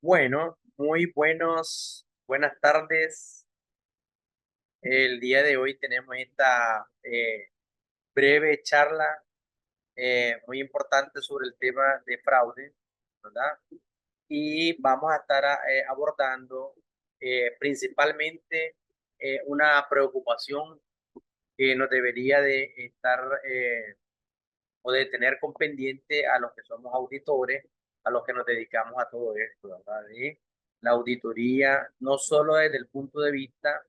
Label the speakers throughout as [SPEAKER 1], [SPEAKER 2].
[SPEAKER 1] Bueno, buenas tardes. El día de hoy tenemos esta breve charla muy importante sobre el tema de fraude, ¿verdad? Y vamos a estar abordando principalmente una preocupación que nos debería de estar o de tener con pendiente a los que somos auditores, a los que nos dedicamos a todo esto, ¿verdad? De la auditoría, no solo desde el punto de vista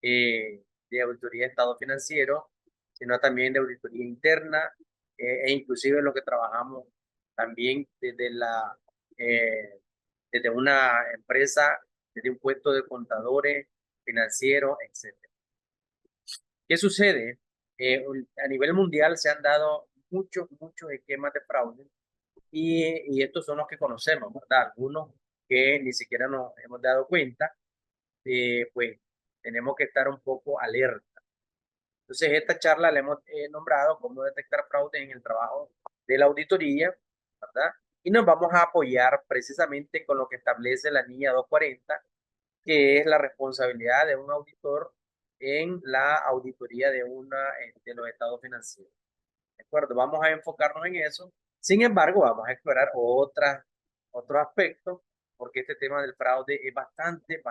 [SPEAKER 1] de auditoría de estado financiero, sino también de auditoría interna, e inclusive lo que trabajamos también eh, desde una empresa, desde un puesto de contadores, financieros, etcétera. ¿Qué sucede? A nivel mundial se han dado muchos esquemas de fraude y estos son los que conocemos, ¿verdad? Algunos que ni siquiera nos hemos dado cuenta, pues tenemos que estar un poco alerta. Entonces, esta charla la hemos nombrado cómo detectar fraude en el trabajo de la auditoría, ¿verdad? Y nos vamos a apoyar precisamente con lo que establece la NIA 240, que es la responsabilidad de un auditor en la auditoría de los estados financieros. ¿De acuerdo? Vamos a enfocarnos en eso. Sin embargo, vamos a explorar otro aspecto, porque este tema del fraude es bastante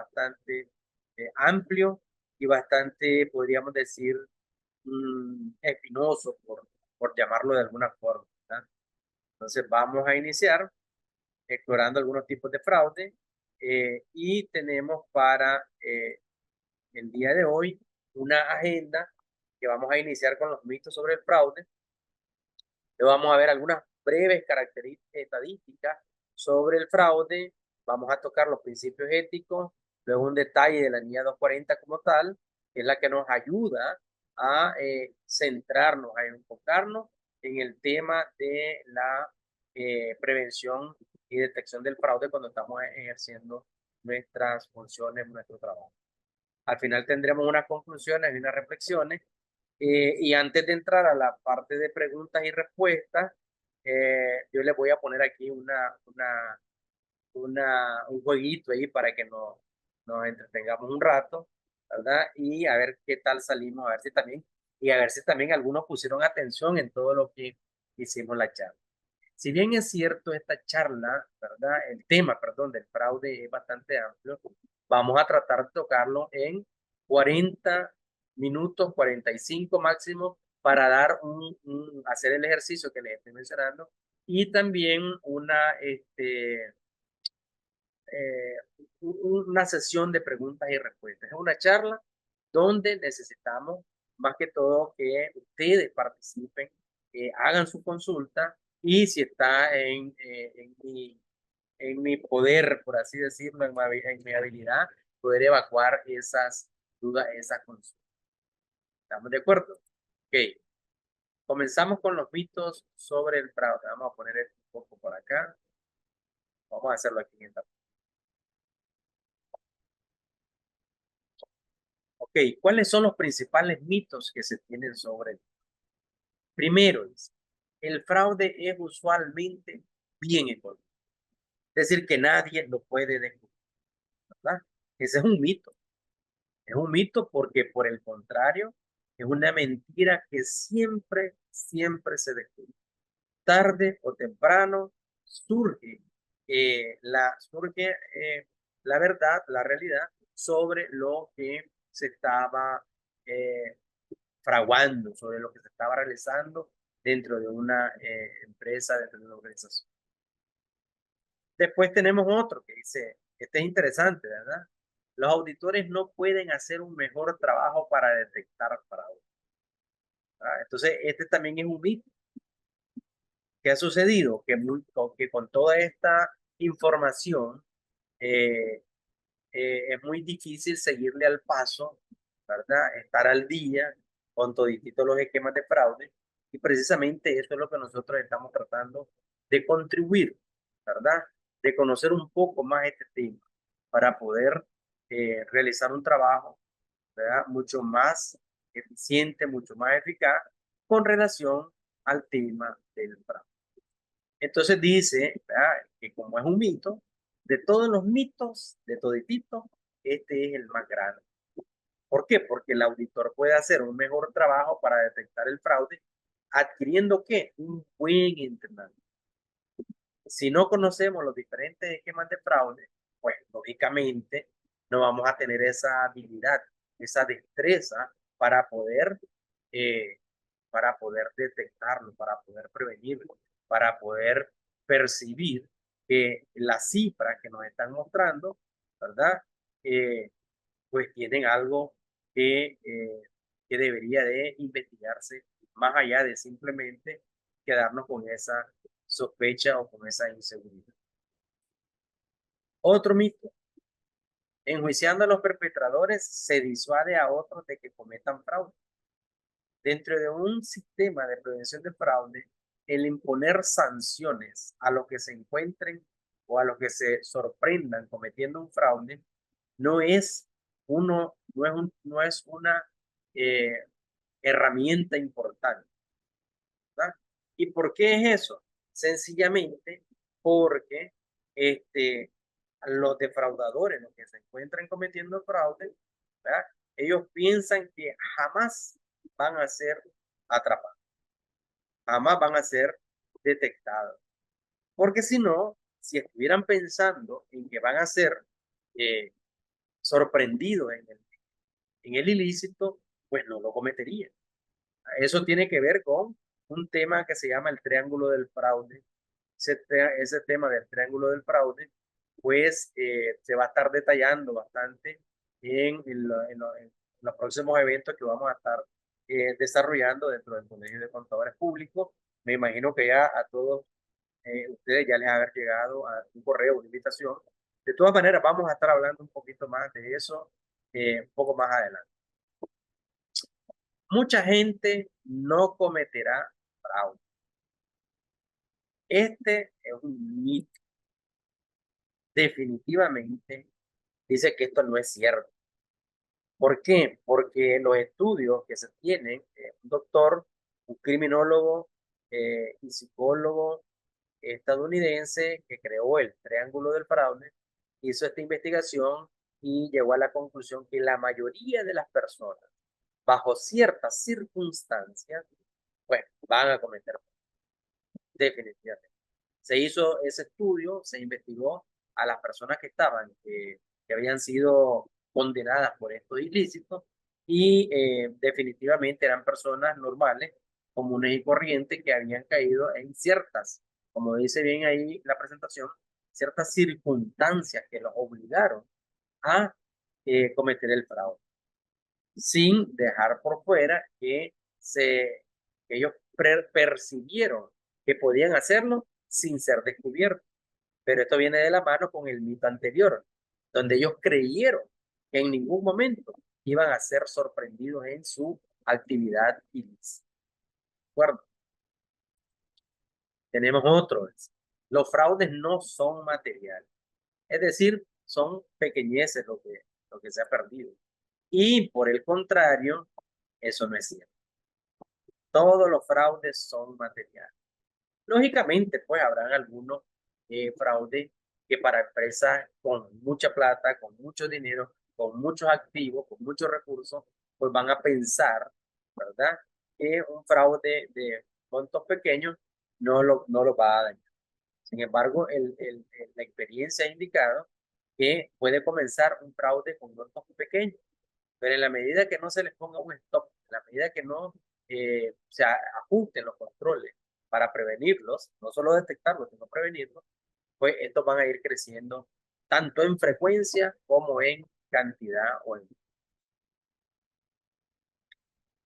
[SPEAKER 1] amplio y bastante, podríamos decir, espinoso, por llamarlo de alguna forma, ¿verdad? Entonces, vamos a iniciar explorando algunos tipos de fraude y tenemos para el día de hoy una agenda que vamos a iniciar con los mitos sobre el fraude. Luego vamos a ver algunas breves características estadísticas sobre el fraude. Vamos a tocar los principios éticos, luego un detalle de la NIA 240 como tal, que es la que nos ayuda a centrarnos, a enfocarnos en el tema de la prevención y detección del fraude cuando estamos ejerciendo nuestras funciones, nuestro trabajo. Al final tendremos unas conclusiones y unas reflexiones. Y antes de entrar a la parte de preguntas y respuestas, yo les voy a poner aquí un jueguito ahí para que nos entretengamos un rato, ¿verdad? Y a ver qué tal salimos, y a ver si también algunos pusieron atención en todo lo que hicimos la charla. Si bien es cierto, esta charla, ¿verdad? El tema, perdón, del fraude es bastante amplio. Vamos a tratar de tocarlo en 40 minutos, 45 máximo, para dar hacer el ejercicio que les estoy mencionando y también eh, una sesión de preguntas y respuestas. Es una charla donde necesitamos más que todo que ustedes participen, hagan su consulta y si está en mi poder, por así decirlo, en mi habilidad, poder evacuar esas dudas, esas consultas. ¿Estamos de acuerdo? Ok, comenzamos con los mitos sobre el fraude. Vamos a poner esto un poco por acá. Vamos a hacerlo aquí en esta. Ok, ¿cuáles son los principales mitos que se tienen sobre el? Primero, dice, el fraude es usualmente bien económico. Es decir, que nadie lo puede descubrir, ¿verdad? Ese es un mito. Es un mito porque, por el contrario, es una mentira que siempre se descubre. Tarde o temprano surge, surge la verdad, la realidad sobre lo que se estaba eh, fraguando, sobre lo que se estaba realizando dentro de una empresa, dentro de una organización. Después tenemos otro que dice, este es interesante, ¿verdad? Los auditores no pueden hacer un mejor trabajo para detectar fraude, ¿verdad? Entonces, este también es un mito. ¿Qué ha sucedido? Que con toda esta información eh, es muy difícil seguirle al paso, ¿verdad? Estar al día con todos los esquemas de fraude. Y precisamente eso es lo que nosotros estamos tratando de contribuir, ¿verdad? De conocer un poco más este tema para poder realizar un trabajo, ¿verdad? Mucho más eficiente, mucho más eficaz con relación al tema del fraude. Entonces dice, ¿verdad? Que como es un mito, de todos los mitos, de toditito, este es el más grande. ¿Por qué? Porque el auditor puede hacer un mejor trabajo para detectar el fraude, adquiriendo ¿qué? Un buen entrenamiento. Si no conocemos los diferentes esquemas de fraude, pues lógicamente no vamos a tener esa habilidad, esa destreza eh, para poder detectarlo, para poder prevenirlo, para poder percibir que las cifras que nos están mostrando, ¿verdad? Eh, pues tienen algo que debería de investigarse más allá de simplemente quedarnos con esa sospecha o con esa inseguridad. Otro mito: enjuiciando a los perpetradores se disuade a otros de que cometan fraude. Dentro de un sistema de prevención de fraude, el imponer sanciones a los que se encuentren o a los que se sorprendan cometiendo un fraude no es no es una eh, herramienta importante, ¿verdad? ¿Y por qué es eso? Sencillamente porque este, los defraudadores, los que se encuentran cometiendo fraude, ¿verdad? Ellos piensan que jamás van a ser atrapados, jamás van a ser detectados. Porque si no, si estuvieran pensando en que van a ser eh, sorprendidos en el ilícito, pues no lo cometerían. Eso tiene que ver con un tema que se llama el triángulo del fraude. Ese tema del triángulo del fraude, pues se va a estar detallando bastante en los próximos eventos que vamos a estar desarrollando dentro del Colegio de Contadores Públicos. Me imagino que ya a todos ustedes ya les haber llegado a un correo, una invitación. De todas maneras, vamos a estar hablando un poquito más de eso un poco más adelante. Mucha gente no cometerá fraude. Este es un mito. Definitivamente dice que esto no es cierto. ¿Por qué? Porque los estudios que se tienen, un doctor, un criminólogo y psicólogo estadounidense que creó el Triángulo del Fraude, hizo esta investigación y llegó a la conclusión que la mayoría de las personas, bajo ciertas circunstancias, pues van a cometer fraude. Definitivamente. Se hizo ese estudio, se investigó a las personas que que habían sido condenadas por estos ilícitos y definitivamente eran personas normales, comunes y corrientes que habían caído en ciertas, como dice bien ahí la presentación, ciertas circunstancias que los obligaron a cometer el fraude, sin dejar por fuera que ellos percibieron que podían hacerlo sin ser descubiertos. Pero esto viene de la mano con el mito anterior, donde ellos creyeron que en ningún momento iban a ser sorprendidos en su actividad ilícita. ¿De acuerdo? Tenemos otros. Los fraudes no son materiales, es decir, son pequeñeces lo que se ha perdido. Y por el contrario, eso no es cierto. Todos los fraudes son materiales. Lógicamente, pues habrán algunos fraudes que para empresas con mucha plata, con mucho dinero, con muchos activos, con muchos recursos, pues van a pensar, ¿verdad? Que un fraude de montos pequeños no lo va a dañar. Sin embargo, la experiencia ha indicado que puede comenzar un fraude con montos pequeños, pero en la medida que no se les ponga un stop, en la medida que no se ajusten los controles para prevenirlos, no solo detectarlos, sino prevenirlos, pues estos van a ir creciendo tanto en frecuencia como en cantidad o en...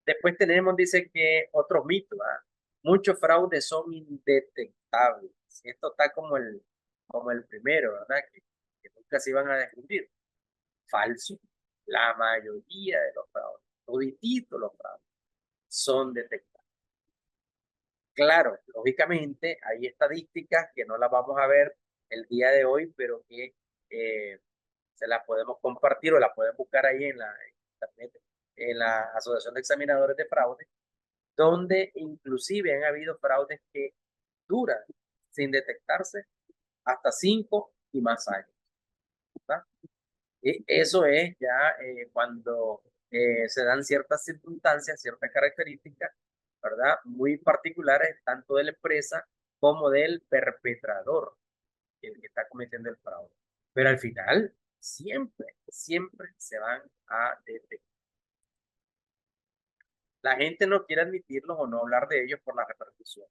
[SPEAKER 1] Después tenemos, dice que otros mitos, ¿verdad? Muchos fraudes son indetectables. Esto está como el primero, ¿verdad? Que nunca se iban a descubrir. Falso. La mayoría de los fraudes, todititos los fraudes, son detectables. Claro, lógicamente hay estadísticas que no las vamos a ver el día de hoy, pero que se las podemos compartir o las pueden buscar ahí en internet, en la Asociación de Examinadores de Fraude, donde inclusive han habido fraudes que duran sin detectarse hasta 5 y más años. ¿verdad? Eso es ya cuando se dan ciertas circunstancias, ciertas características, ¿verdad? Muy particulares, tanto de la empresa como del perpetrador, el que está cometiendo el fraude. Pero al final, siempre se van a detectar. La gente no quiere admitirlos o no hablar de ellos por la repercusión.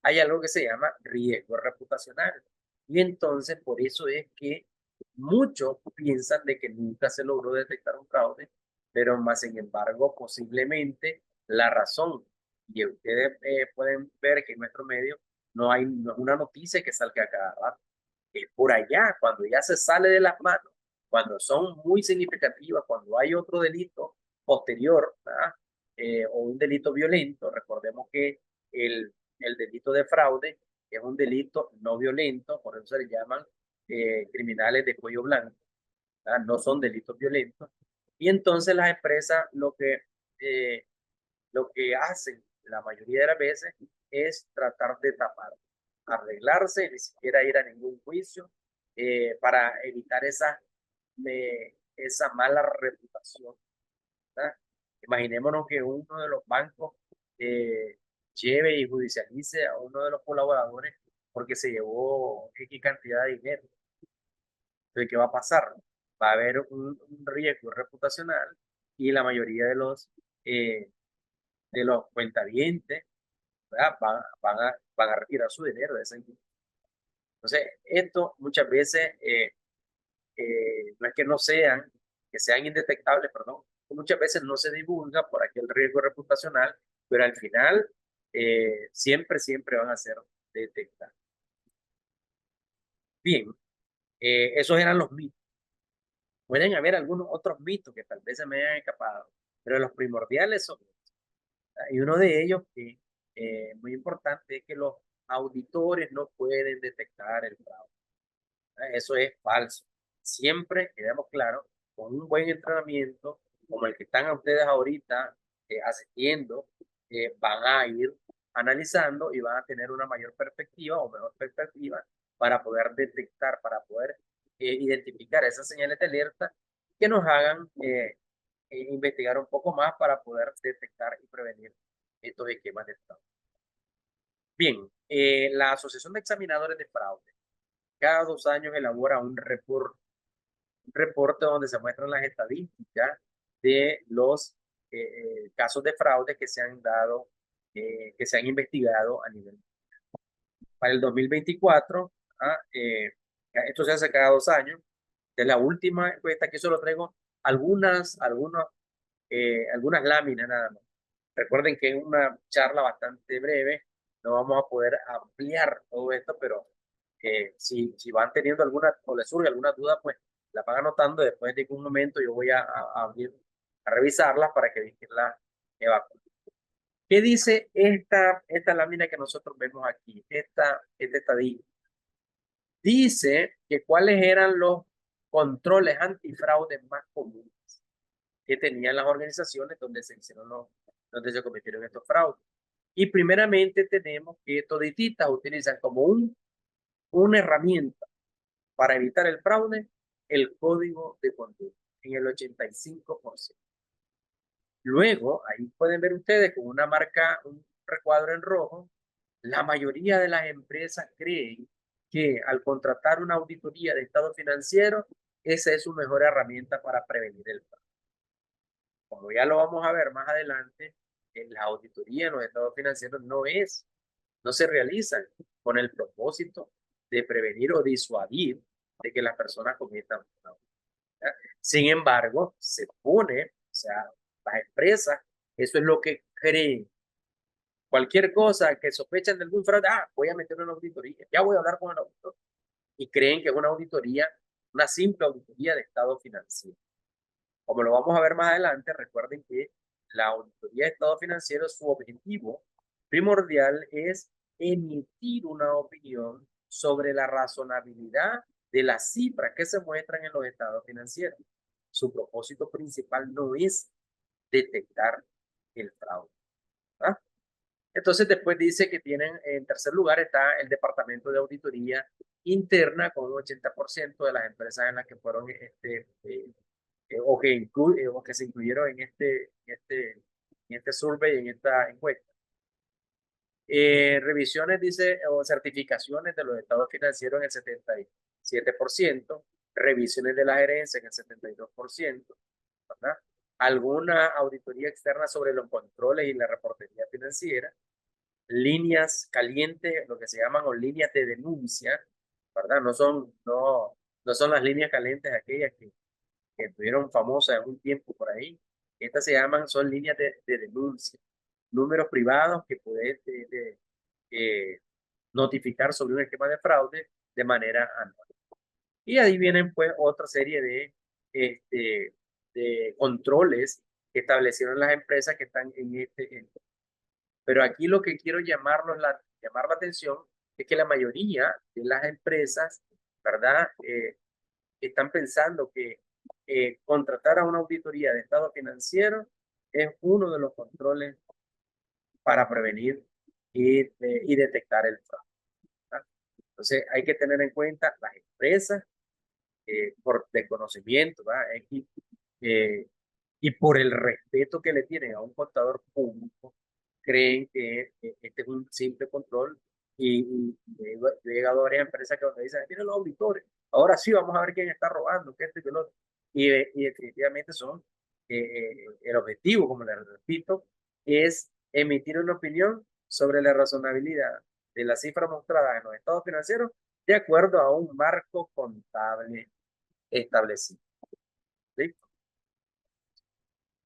[SPEAKER 1] Hay algo que se llama riesgo reputacional. Y entonces, por eso es que muchos piensan de que nunca se logró detectar un fraude, pero más sin embargo, posiblemente la razón, y ustedes pueden ver que en nuestro medio no es una noticia que salga a cada rato, es por allá, cuando ya se sale de las manos, cuando son muy significativas, cuando hay otro delito posterior, ¿verdad? O un delito violento. Recordemos que el delito de fraude es un delito no violento, por eso se le llaman criminales de cuello blanco, ¿verdad? No son delitos violentos. Y entonces las empresas eh, lo que hacen la mayoría de las veces es tratar de tapar, arreglarse, ni siquiera ir a ningún juicio para evitar esa mala reputación, ¿verdad? Imaginémonos que uno de los bancos lleve y judicialice a uno de los colaboradores porque se llevó X cantidad de dinero. Entonces, ¿qué va a pasar? Va a haber un riesgo reputacional y la mayoría de los cuentavientes, ¿verdad? Van a retirar su dinero de esa industria. Entonces, esto muchas veces no es que no sean, que sean indetectables, perdón, muchas veces no se divulga por aquel riesgo reputacional, pero al final siempre van a ser detectados. Bien, esos eran los mitos. Pueden haber algunos otros mitos que tal vez se me hayan escapado, pero los primordiales son estos. Y uno de ellos que muy importante es que los auditores no pueden detectar el fraude. Eso es falso. Siempre, quedemos claros, con un buen entrenamiento, como el que están ustedes ahorita asistiendo, van a ir analizando y van a tener una mayor perspectiva o mejor perspectiva para poder detectar, para poder identificar esas señales de alerta que nos hagan investigar un poco más para poder detectar y prevenir estos esquemas de fraude. Bien, la Asociación de Examinadores de Fraude cada 2 años elabora un reporte donde se muestran las estadísticas de los casos de fraude que se han dado, que se han investigado a nivel. Para el 2024, esto se hace cada 2 años, es la última encuesta, que solo traigo algunas láminas nada más. Recuerden que es una charla bastante breve, no vamos a poder ampliar todo esto, pero si van teniendo alguna o les surge alguna duda, pues la van anotando. Después de un momento yo voy a revisarlas para que la evacúen. ¿Qué dice esta lámina que nosotros vemos aquí? Esta estadística. Dice que cuáles eran los controles antifraude más comunes que tenían las organizaciones donde donde se cometieron estos fraudes. Y primeramente tenemos que todititas utilizan como una herramienta para evitar el fraude el código de conducta en el 85%. Luego, ahí pueden ver ustedes con una marca, un recuadro en rojo, la mayoría de las empresas creen que al contratar una auditoría de estado financiero, esa es su mejor herramienta para prevenir el fraude. Como ya lo vamos a ver más adelante, en la auditoría en los estados financieros no se realizan con el propósito de prevenir o disuadir de que las personas cometan fraude. Sin embargo, se pone, o sea, las empresas, eso es lo que creen. Cualquier cosa que sospechan de algún fraude, voy a meter una auditoría, ya voy a hablar con el auditor. Y creen que es una auditoría, una simple auditoría de estado financiero. Como lo vamos a ver más adelante, recuerden que la auditoría de estado financiero, su objetivo primordial es emitir una opinión sobre la razonabilidad de las cifras que se muestran en los estados financieros. Su propósito principal no es detectar el fraude, ¿verdad? Entonces después dice que tienen, en tercer lugar está el Departamento de Auditoría interna con un 80% de las empresas en las que fueron o que se incluyeron en este survey, en esta encuesta. Revisiones, dice, o certificaciones de los estados financieros en el 77%, revisiones de la gerencia en el 72%, ¿verdad? Alguna auditoría externa sobre los controles y la reportería financiera, líneas calientes, lo que se llaman o líneas de denuncia, ¿verdad? No son las líneas calientes aquellas que estuvieron famosas en un tiempo por ahí. Estas se llaman, son líneas de denuncia, números privados que puedes notificar sobre un esquema de fraude de manera anual. Y ahí vienen pues otra serie de controles que establecieron las empresas que están pero aquí lo que quiero llamar la atención es que la mayoría de las empresas, ¿verdad? Están pensando que contratar a una auditoría de estado financiero es uno de los controles para prevenir y detectar el fraude, ¿verdad? Entonces hay que tener en cuenta las empresas por desconocimiento, ¿verdad? Eh, y por el respeto que le tienen a un contador público, creen que este es un simple control y he llegado a varias empresas que dicen, miren los auditores, ahora sí vamos a ver quién está robando, qué esto y qué lo otro. Y definitivamente son, el objetivo, como les repito, es emitir una opinión sobre la razonabilidad de las cifras mostradas en los estados financieros de acuerdo a un marco contable establecido. ¿Sí?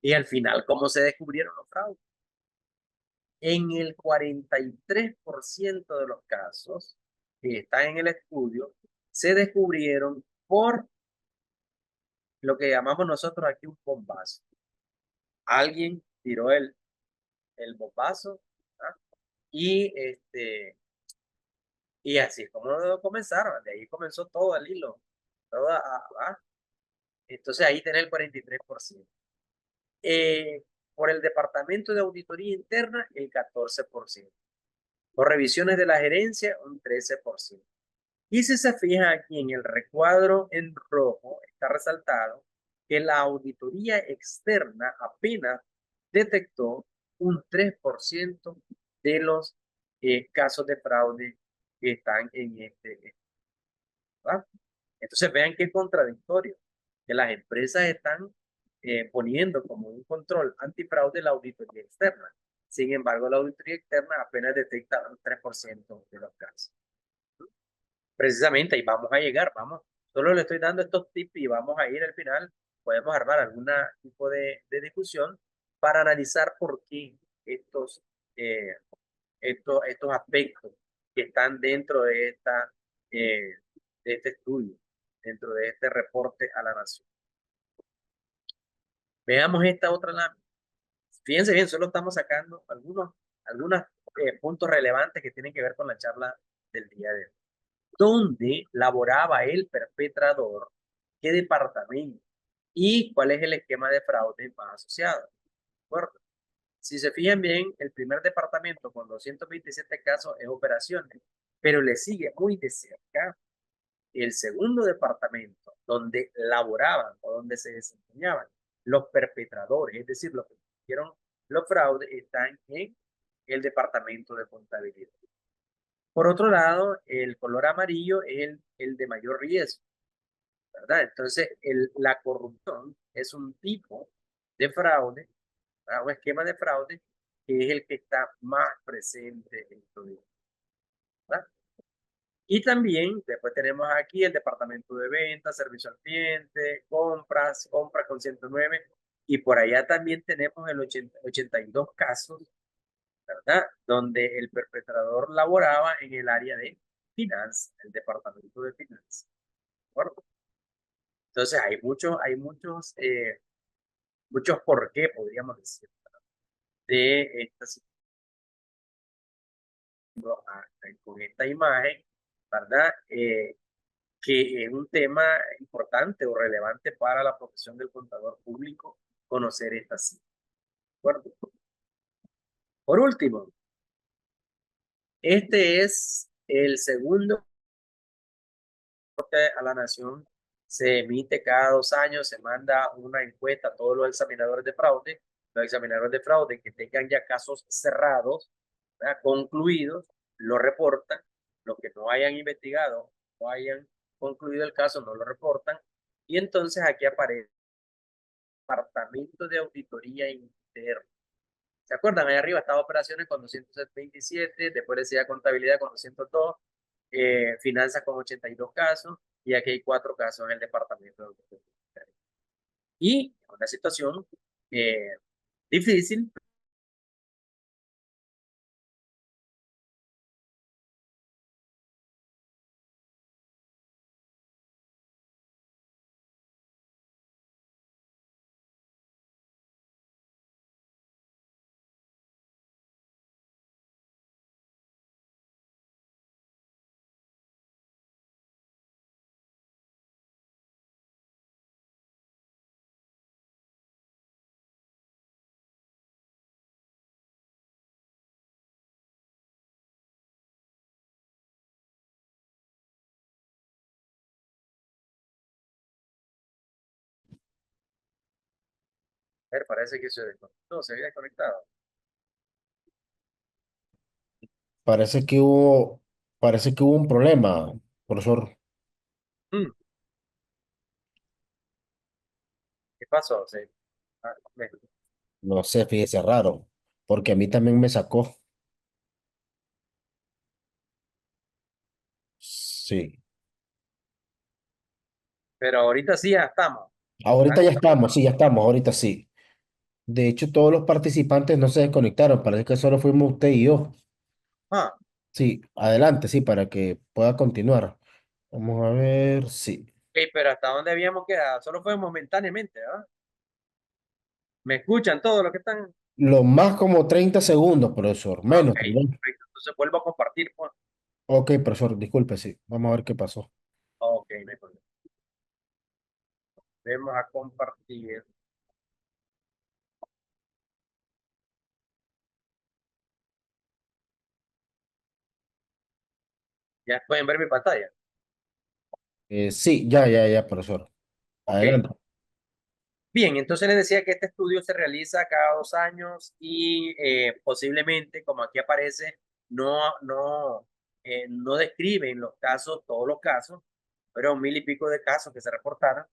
[SPEAKER 1] Y al final, ¿cómo se descubrieron los fraudes? En el 43% de los casos que están en el estudio, se descubrieron por lo que llamamos nosotros aquí un bombazo. Alguien tiró el bombazo, ¿ah? y, y así es como comenzaron, de ahí comenzó todo el hilo. Entonces ahí tenés el 43%. Por el Departamento de Auditoría Interna, el 14%. Por revisiones de la gerencia, un 13%. Y si se fija aquí en el recuadro en rojo, está resaltado que la auditoría externa apenas detectó un 3% de los casos de fraude que están en ¿verdad? Entonces vean qué contradictorio, que las empresas están poniendo como un control antifraude la auditoría externa. Sin embargo, la auditoría externa apenas detecta un 3% de los casos. Precisamente ahí vamos a llegar, solo le estoy dando estos tips y vamos a ir al final, podemos armar algún tipo de discusión para analizar por qué eh, estos aspectos que están dentro eh, de este estudio, dentro de este reporte a la nación. Veamos esta otra lámina. Fíjense bien, solo estamos sacando algunos puntos relevantes que tienen que ver con la charla del día de hoy. ¿Dónde laboraba el perpetrador? ¿Qué departamento? ¿Y cuál es el esquema de fraude más asociado? ¿De acuerdo? Si se fijan bien, el primer departamento con 227 casos es operaciones, pero le sigue muy de cerca el segundo departamento donde laboraban o donde se desempeñaban los perpetradores, es decir, los que hicieron los fraudes, están en el departamento de contabilidad. Por otro lado, el color amarillo es el de mayor riesgo, ¿verdad? Entonces, la corrupción es un tipo de fraude, ¿verdad? Un esquema de fraude que es el que está más presente en tu vida, ¿verdad? Y también, después tenemos aquí el departamento de ventas, servicio al cliente, compras con 109, y por allá también tenemos el 82 casos, ¿verdad? Donde el perpetrador laboraba en el área de finanzas, el departamento de finanzas. ¿De acuerdo? Entonces muchos por qué, podríamos decir, de esta situación con esta imagen, ¿verdad? Que es un tema importante o relevante para la profesión del contador público conocer esta cifra. ¿De acuerdo? Por último, este es el segundo a la nación se emite cada 2 años, se manda una encuesta a todos los examinadores de fraude. Los examinadores de fraude que tengan ya casos cerrados, ¿verdad?, concluidos, lo reportan. Los que no hayan investigado, no hayan concluido el caso, no lo reportan. Y entonces aquí aparece el Departamento de Auditoría Interna. ¿Se acuerdan? Ahí arriba estaba operaciones con 227, después decía contabilidad con 202, finanzas con 82 casos, y aquí hay 4 casos en el departamento de auditoría. Y una situación difícil. A ver, parece que se desconectó, se había desconectado.
[SPEAKER 2] Parece que hubo un problema, profesor.
[SPEAKER 1] Mm, ¿Qué pasó? Ah,
[SPEAKER 2] No sé, fíjese raro, porque a mí también me sacó. Sí.
[SPEAKER 1] pero ahorita sí ya estamos.
[SPEAKER 2] Ahorita
[SPEAKER 1] ¿Están
[SPEAKER 2] ya estamos,
[SPEAKER 1] conectados?
[SPEAKER 2] sí, ya estamos, ahorita sí. De hecho, todos los participantes no se desconectaron, parece que solo fuimos usted y yo.
[SPEAKER 1] Ah,
[SPEAKER 2] Sí, adelante, sí, para que pueda continuar. Vamos a ver, sí.
[SPEAKER 1] ok, pero ¿hasta dónde habíamos quedado? Solo fue momentáneamente, ¿verdad? ¿Me escuchan todos los que están?
[SPEAKER 2] Lo más como 30 segundos, profesor,
[SPEAKER 1] Ah, ok,
[SPEAKER 2] menos, tal vez.
[SPEAKER 1] perfecto. Entonces vuelvo a compartir, pues.
[SPEAKER 2] Ok, profesor, disculpe, sí. Vamos a ver qué pasó.
[SPEAKER 1] Ok, no hay problema. Vamos a compartir. Ya pueden ver mi pantalla.
[SPEAKER 2] Sí, ya, profesor.
[SPEAKER 1] Ok.
[SPEAKER 2] Adelante.
[SPEAKER 1] Bien, entonces les decía que este estudio se realiza cada 2 años y posiblemente, como aquí aparece, no describen los casos, todos los casos, pero 1000 y pico de casos que se reportaron,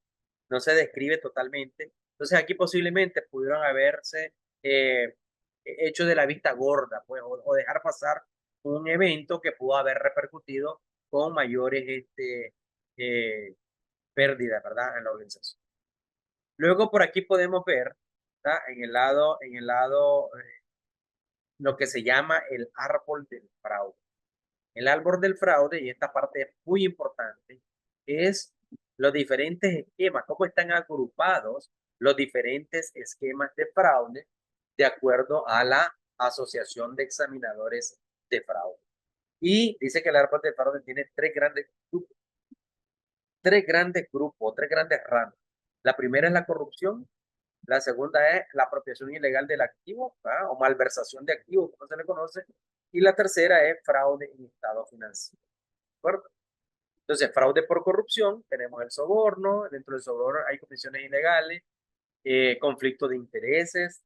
[SPEAKER 1] no se describe totalmente. Entonces aquí posiblemente pudieron haberse hecho de la vista gorda, pues, o dejar pasar un evento que pudo haber repercutido con mayores eh, pérdidas, ¿verdad?, en la organización. Luego por aquí podemos ver, ¿verdad?, lo que se llama el árbol del fraude. El árbol del fraude, y esta parte es muy importante, es los diferentes esquemas, cómo están agrupados los diferentes esquemas de fraude de acuerdo a la Asociación de Examinadores de Fraude. Y dice que el árbol del fraude tiene tres grandes ramas. La primera es la corrupción. La segunda es la apropiación ilegal del activo, ¿verdad?, o malversación de activos, como se le conoce. Y la tercera es fraude en estado financiero. ¿De acuerdo? Entonces, fraude por corrupción, tenemos el soborno, dentro del soborno hay comisiones ilegales, conflicto de intereses.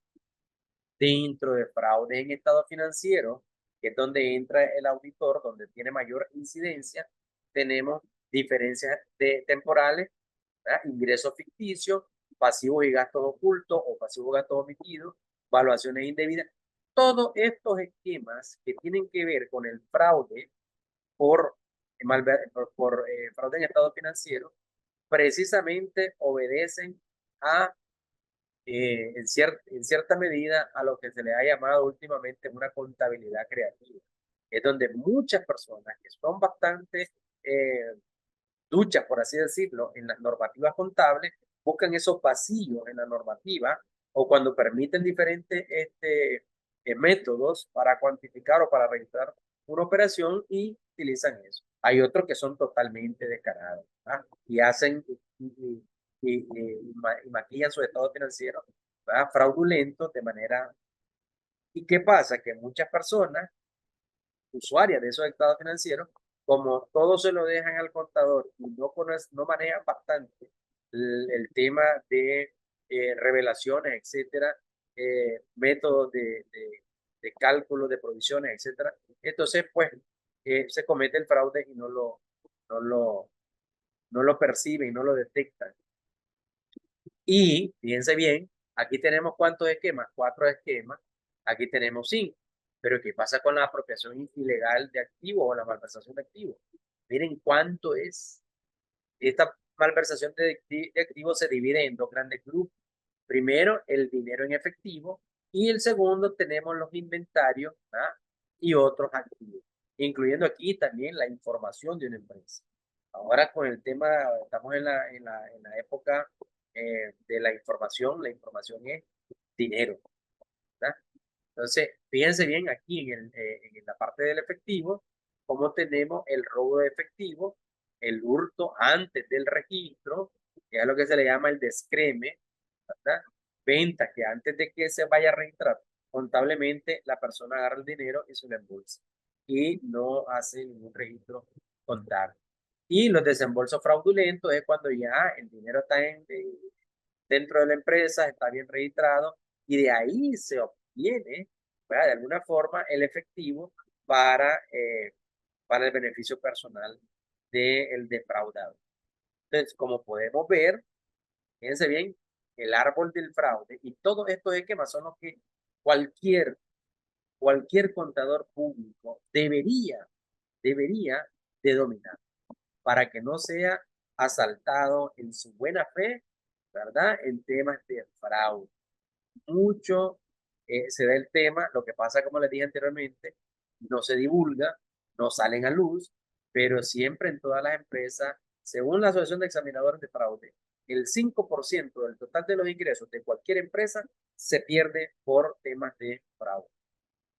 [SPEAKER 1] Dentro de fraude en estado financiero, que es donde entra el auditor, donde tiene mayor incidencia, tenemos diferencias temporales, ¿verdad?, ingresos ficticios, pasivos y gastos ocultos o pasivos y gastos omitidos, valuaciones indebidas. Todos estos esquemas que tienen que ver con el fraude por, fraude en estado financiero, precisamente obedecen a, en cierta medida, a lo que se le ha llamado últimamente una contabilidad creativa. Es donde muchas personas que son bastante duchas, por así decirlo, en las normativas contables, buscan esos vacíos en la normativa, o cuando permiten diferentes métodos para cuantificar o para registrar una operación, y utilizan eso. Hay otros que son totalmente descarados, ¿verdad?, y hacen y maquillan su estado financiero, ¿verdad?, fraudulento de manera. ¿Y qué pasa? Que muchas personas usuarias de esos estados financieros como todo se lo dejan al contador y no manejan bastante el tema de revelaciones, etcétera, métodos de cálculo de provisiones, etcétera, entonces pues se comete el fraude y no lo, no lo perciben, no lo detectan. Y fíjense bien, aquí tenemos cuántos esquemas, 4 esquemas, aquí tenemos 5. Pero ¿qué pasa con la apropiación ilegal de activos o la malversación de activos? Miren cuánto es. Esta malversación de activos se divide en 2 grandes grupos. Primero, el dinero en efectivo y el segundo tenemos los inventarios, ¿ah? Y otros activos, incluyendo aquí también la información de una empresa. Ahora con el tema, estamos en la época de la información es dinero, ¿verdad? Entonces, fíjense bien aquí en la parte del efectivo, cómo tenemos el robo de efectivo, el hurto antes del registro, que es lo que se le llama el descreme, ¿verdad? Venta que antes de que se vaya a registrar contablemente, la persona agarra el dinero y se lo embolsa y no hace ningún registro contable. Y los desembolsos fraudulentos es cuando ya el dinero está dentro de la empresa, está bien registrado y de ahí se obtiene, ¿verdad? De alguna forma el efectivo para el beneficio personal del defraudado. Entonces, como podemos ver, fíjense bien, el árbol del fraude y todos estos esquemas son los que cualquier, cualquier contador público debería de dominar para que no sea asaltado en su buena fe, ¿verdad? En temas de fraude. Mucho se da el tema, lo que pasa, como les dije anteriormente, no se divulga, no salen a luz, pero siempre en todas las empresas, según la Asociación de Examinadores de Fraude, el 5% del total de los ingresos de cualquier empresa se pierde por temas de fraude.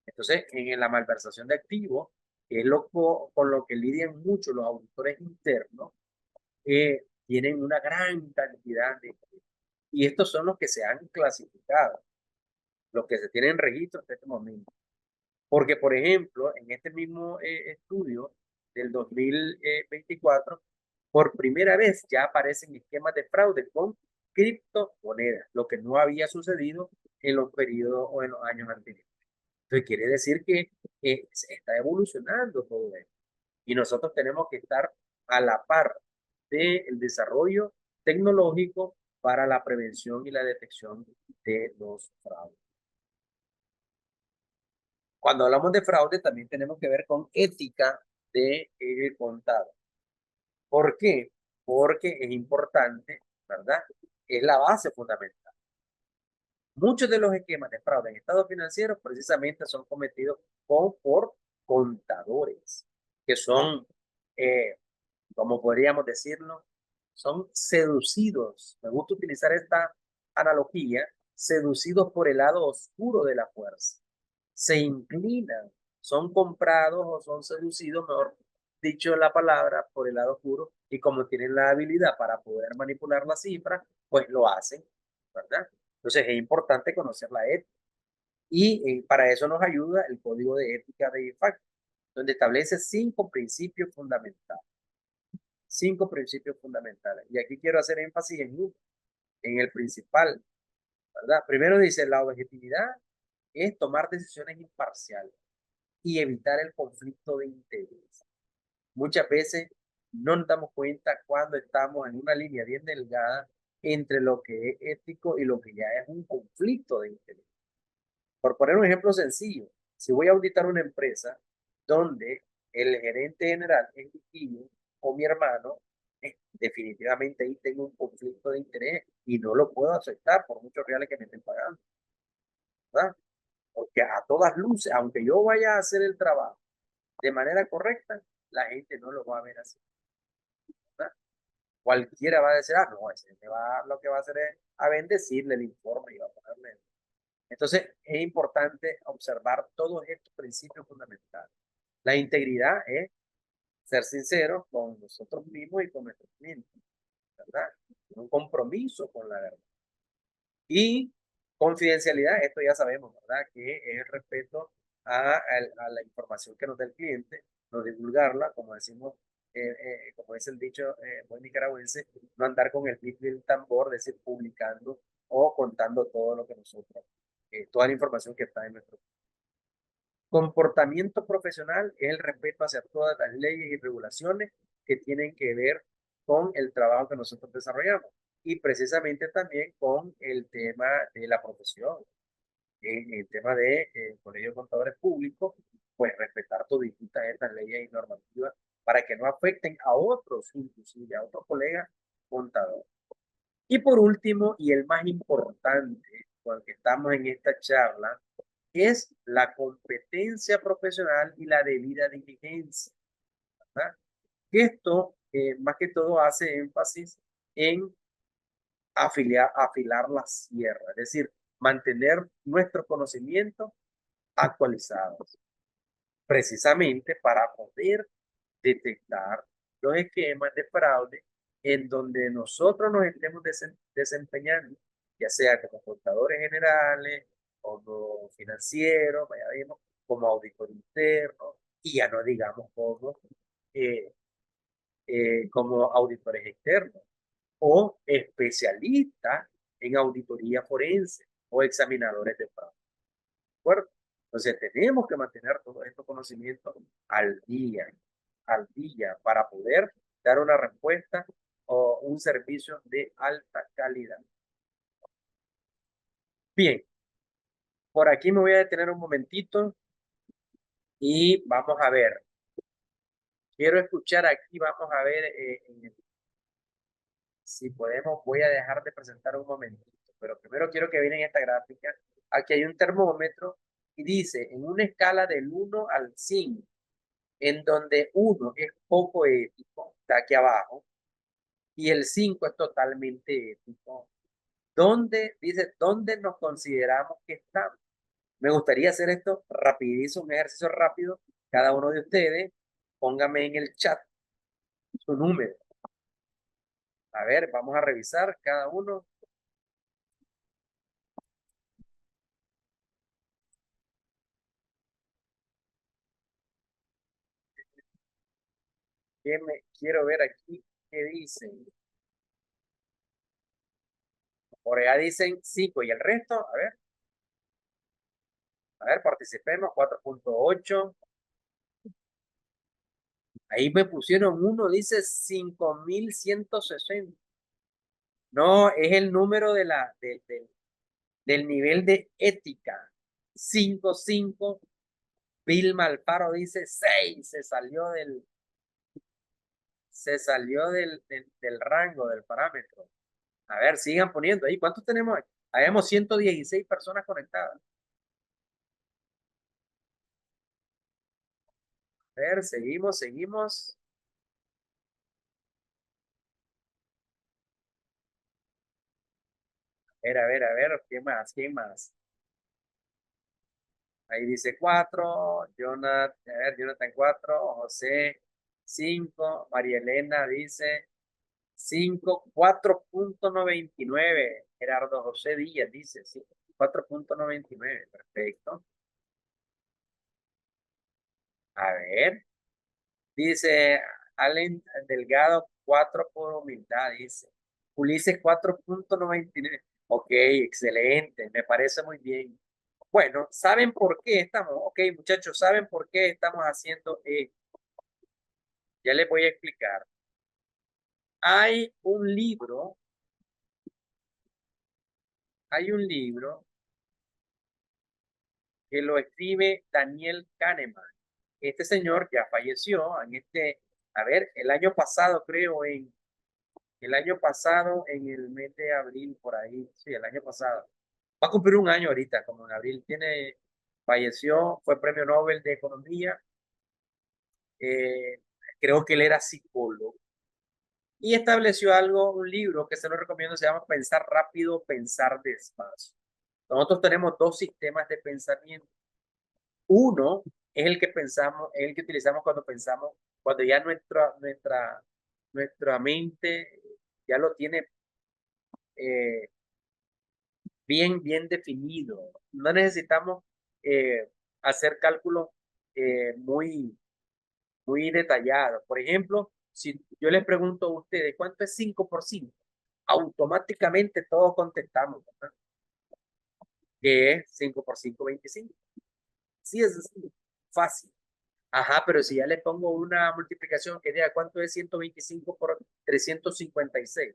[SPEAKER 1] Entonces, en la malversación de activos, que es con lo que lidian mucho los auditores internos, tienen una gran cantidad y estos son los que se han clasificado, los que se tienen en registro hasta este momento. Porque, por ejemplo, en este mismo estudio del 2024, por primera vez ya aparecen esquemas de fraude con criptomonedas, lo que no había sucedido en los periodos o en los años anteriores. Entonces, quiere decir que se está evolucionando todo esto. Y nosotros tenemos que estar a la par del desarrollo tecnológico para la prevención y la detección de los fraudes. Cuando hablamos de fraude, también tenemos que ver con ética del contado. ¿Por qué? Porque es importante, ¿verdad? Es la base fundamental. Muchos de los esquemas de fraude en estados financieros precisamente son cometidos por contadores, que son, eh, como podríamos decirlo, son seducidos. Me gusta utilizar esta analogía, seducidos por el lado oscuro de la fuerza. Se inclinan, son comprados o son seducidos, mejor dicho la palabra, por el lado oscuro y como tienen la habilidad para poder manipular las cifras, pues lo hacen, ¿verdad? Entonces es importante conocer la ética y para eso nos ayuda el Código de Ética de IFAC, donde establece 5 principios fundamentales. 5 principios fundamentales. Y aquí quiero hacer énfasis en el principal, ¿verdad? Primero dice, la objetividad es tomar decisiones imparciales y evitar el conflicto de interés. Muchas veces no nos damos cuenta cuando estamos en una línea bien delgada entre lo que es ético y lo que ya es un conflicto de interés. Por poner un ejemplo sencillo, si voy a auditar una empresa donde el gerente general es mi tío o mi hermano, definitivamente ahí tengo un conflicto de interés y no lo puedo aceptar por muchos reales que me estén pagando, ¿verdad? Porque a todas luces, aunque yo vaya a hacer el trabajo de manera correcta, la gente no lo va a ver así, ¿verdad? Cualquiera va a decir, ah, no, ese me va, lo que va a hacer es a bendecirle el informe y va a ponerle. Entonces, es importante observar todos estos principios fundamentales. La integridad es ser sinceros con nosotros mismos y con nuestros clientes, ¿verdad? Un compromiso con la verdad. Y confidencialidad, esto ya sabemos, ¿verdad? Que es el respeto a la información que nos da el cliente, no divulgarla, como decimos, como dice el dicho buen nicaragüense, no andar con el pito y el tambor, de decir, publicando o contando todo lo que nosotros, toda la información que está en nuestro comportamiento profesional. Es el respeto hacia todas las leyes y regulaciones que tienen que ver con el trabajo que nosotros desarrollamos y precisamente también con el tema de la profesión, en el tema de colegio de contadores públicos, pues respetar todas estas leyes y normativas para que no afecten a otros, inclusive a otros colegas contadores. Y por último, y el más importante, con el que estamos en esta charla, es la competencia profesional y la debida diligencia, ¿verdad? Esto, más que todo, hace énfasis en afilar la sierra, es decir, mantener nuestros conocimientos actualizados, precisamente para poder detectar los esquemas de fraude en donde nosotros nos estemos desempeñando, ya sea como contadores generales, como financieros, vaya, vimos, como auditor interno, y ya no digamos eh, como auditores externos o especialistas en auditoría forense o examinadores de fraude. ¿De acuerdo? Entonces tenemos que mantener todos estos conocimientos al día, para poder dar una respuesta o un servicio de alta calidad. Bien, por aquí me voy a detener un momentito y vamos a ver. Quiero escuchar aquí, vamos a ver si podemos, voy a dejar de presentar un momentito, pero primero quiero que vean esta gráfica. Aquí hay un termómetro y dice, en una escala del 1 al 5, en donde 1 es poco ético, está aquí abajo, y el 5 es totalmente ético. ¿Dónde nos consideramos que estamos? Me gustaría hacer esto rapidísimo, un ejercicio rápido. Cada uno de ustedes, póngame en el chat su número. A ver, vamos a revisar cada uno. Quiero ver aquí qué dicen. Por allá dicen 5 y el resto, a ver, participemos, 4.8. Ahí me pusieron uno, dice 5.160. No, es el número del nivel de ética. 5.5. Vilma Alfaro dice 6. Se salió del rango, del parámetro. A ver, sigan poniendo ahí. ¿Cuántos tenemos aquí? Habemos 116 personas conectadas. A ver, seguimos. A ver, ¿quién más? Ahí dice 4, Jonathan 4, José 5, María Elena dice 5, 4.99. Gerardo José Díaz dice, sí, 4.99. Perfecto. A ver, dice Allen Delgado, 4 por humildad, dice. Ulises 4.99. Ok, excelente, me parece muy bien. Bueno, ¿saben por qué estamos? Ok, muchachos, ¿saben por qué estamos haciendo esto? Ya les voy a explicar. Hay hay un libro que lo escribe Daniel Kahneman. Este señor ya falleció el año pasado, creo, el año pasado, en el mes de abril, por ahí, sí, el año pasado. Va a cumplir un año ahorita, como en abril. Falleció, fue premio Nobel de Economía. eh, Creo que él era psicólogo. Y estableció un libro que se lo recomiendo, se llama Pensar rápido, pensar despacio. Nosotros tenemos dos sistemas de pensamiento. Uno es el que pensamos, es el que utilizamos cuando pensamos, cuando ya nuestra mente ya lo tiene eh, bien definido. No necesitamos hacer cálculos muy, muy detallados. Por ejemplo, si yo les pregunto a ustedes, ¿cuánto es 5 por 5? Automáticamente todos contestamos, ¿verdad? Que es 5 por 5, 25. Sí, es así, fácil. Ajá, pero si ya le pongo una multiplicación que diga cuánto es 125 por 356,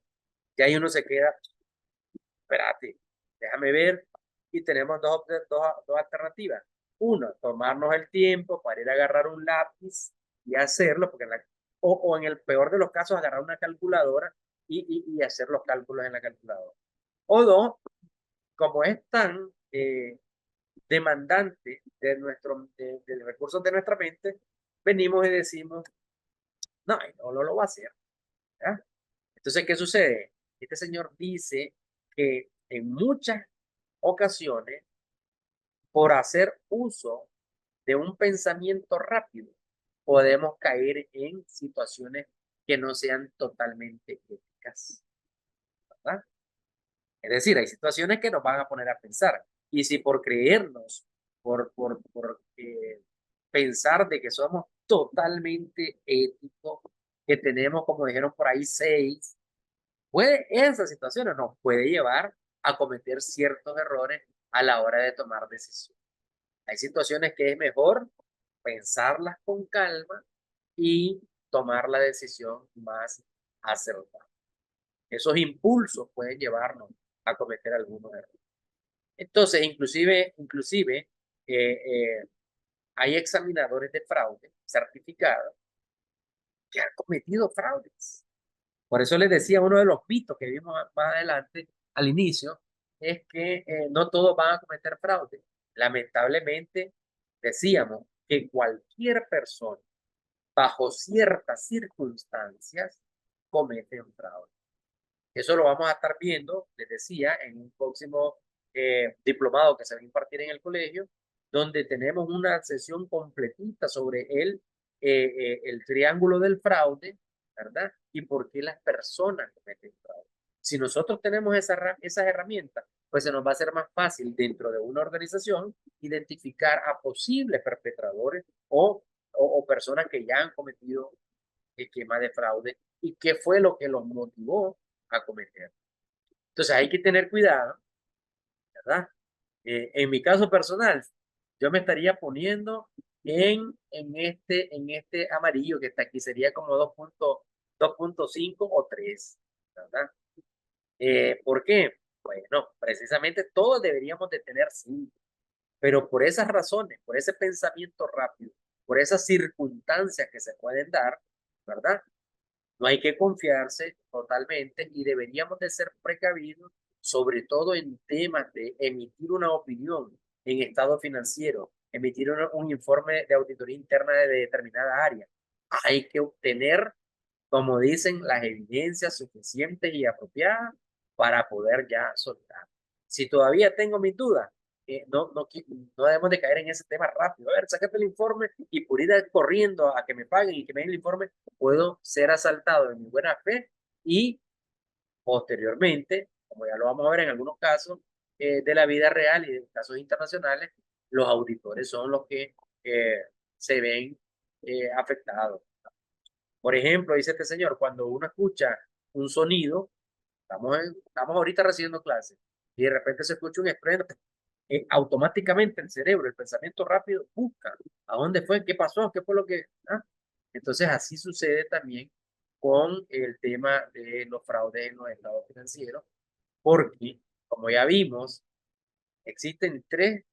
[SPEAKER 1] ya ahí uno se queda, espérate, déjame ver, y tenemos dos alternativas. Una, tomarnos el tiempo para ir a agarrar un lápiz y hacerlo, porque o en el peor de los casos, agarrar una calculadora y hacer los cálculos en la calculadora. O dos, como es tan demandante de recursos de nuestra mente, venimos y decimos, no, no lo va a hacer. ¿Ya? Entonces, ¿qué sucede? Este señor dice que en muchas ocasiones, por hacer uso de un pensamiento rápido, podemos caer en situaciones que no sean totalmente éticas, ¿verdad? Es decir, hay situaciones que nos van a poner a pensar. Y si por creernos, por pensar de que somos totalmente éticos, que tenemos, como dijeron por ahí, seis, esas situaciones nos puede llevar a cometer ciertos errores a la hora de tomar decisiones. Hay situaciones que es mejor pensarlas con calma y tomar la decisión más acertada. Esos impulsos pueden llevarnos a cometer algunos errores. Entonces, inclusive hay examinadores de fraude certificados que han cometido fraudes. Por eso les decía, uno de los mitos que vimos más adelante, al inicio, es que no todos van a cometer fraude. Lamentablemente, decíamos que cualquier persona, bajo ciertas circunstancias, comete un fraude. Eso lo vamos a estar viendo, les decía, en un próximo diplomado que se va a impartir en el colegio, donde tenemos una sesión completita sobre el triángulo del fraude, ¿verdad? Y por qué las personas cometen fraude. Si nosotros tenemos esas herramientas, pues se nos va a hacer más fácil dentro de una organización identificar a posibles perpetradores o personas que ya han cometido esquema de fraude y qué fue lo que los motivó a cometer. Entonces hay que tener cuidado, ¿verdad? En mi caso personal, yo me estaría poniendo en este amarillo que está aquí, sería como 2.5 o 3, ¿verdad? ¿Por qué? Bueno, precisamente todos deberíamos de tener 5, pero por esas razones, por ese pensamiento rápido, por esas circunstancias que se pueden dar, ¿verdad? No hay que confiarse totalmente y deberíamos de ser precavidos, sobre todo en temas de emitir una opinión en estado financiero, emitir un informe de auditoría interna de determinada área. Hay que obtener, como dicen, las evidencias suficientes y apropiadas para poder ya soltar. Si todavía tengo mis dudas, no debemos de caer en ese tema rápido. A ver, sácate el informe y por ir corriendo a que me paguen y que me den el informe, puedo ser asaltado en mi buena fe y posteriormente, como ya lo vamos a ver en algunos casos de la vida real y de casos internacionales, los auditores son los que se ven afectados. Por ejemplo, dice este señor, cuando uno escucha un sonido, estamos ahorita recibiendo clases y de repente se escucha un estruendo, automáticamente el cerebro, el pensamiento rápido, busca a dónde fue, qué pasó, qué fue lo que... ¿ah? Entonces así sucede también con el tema de los fraudes en los estados financieros, porque como ya vimos, existen tres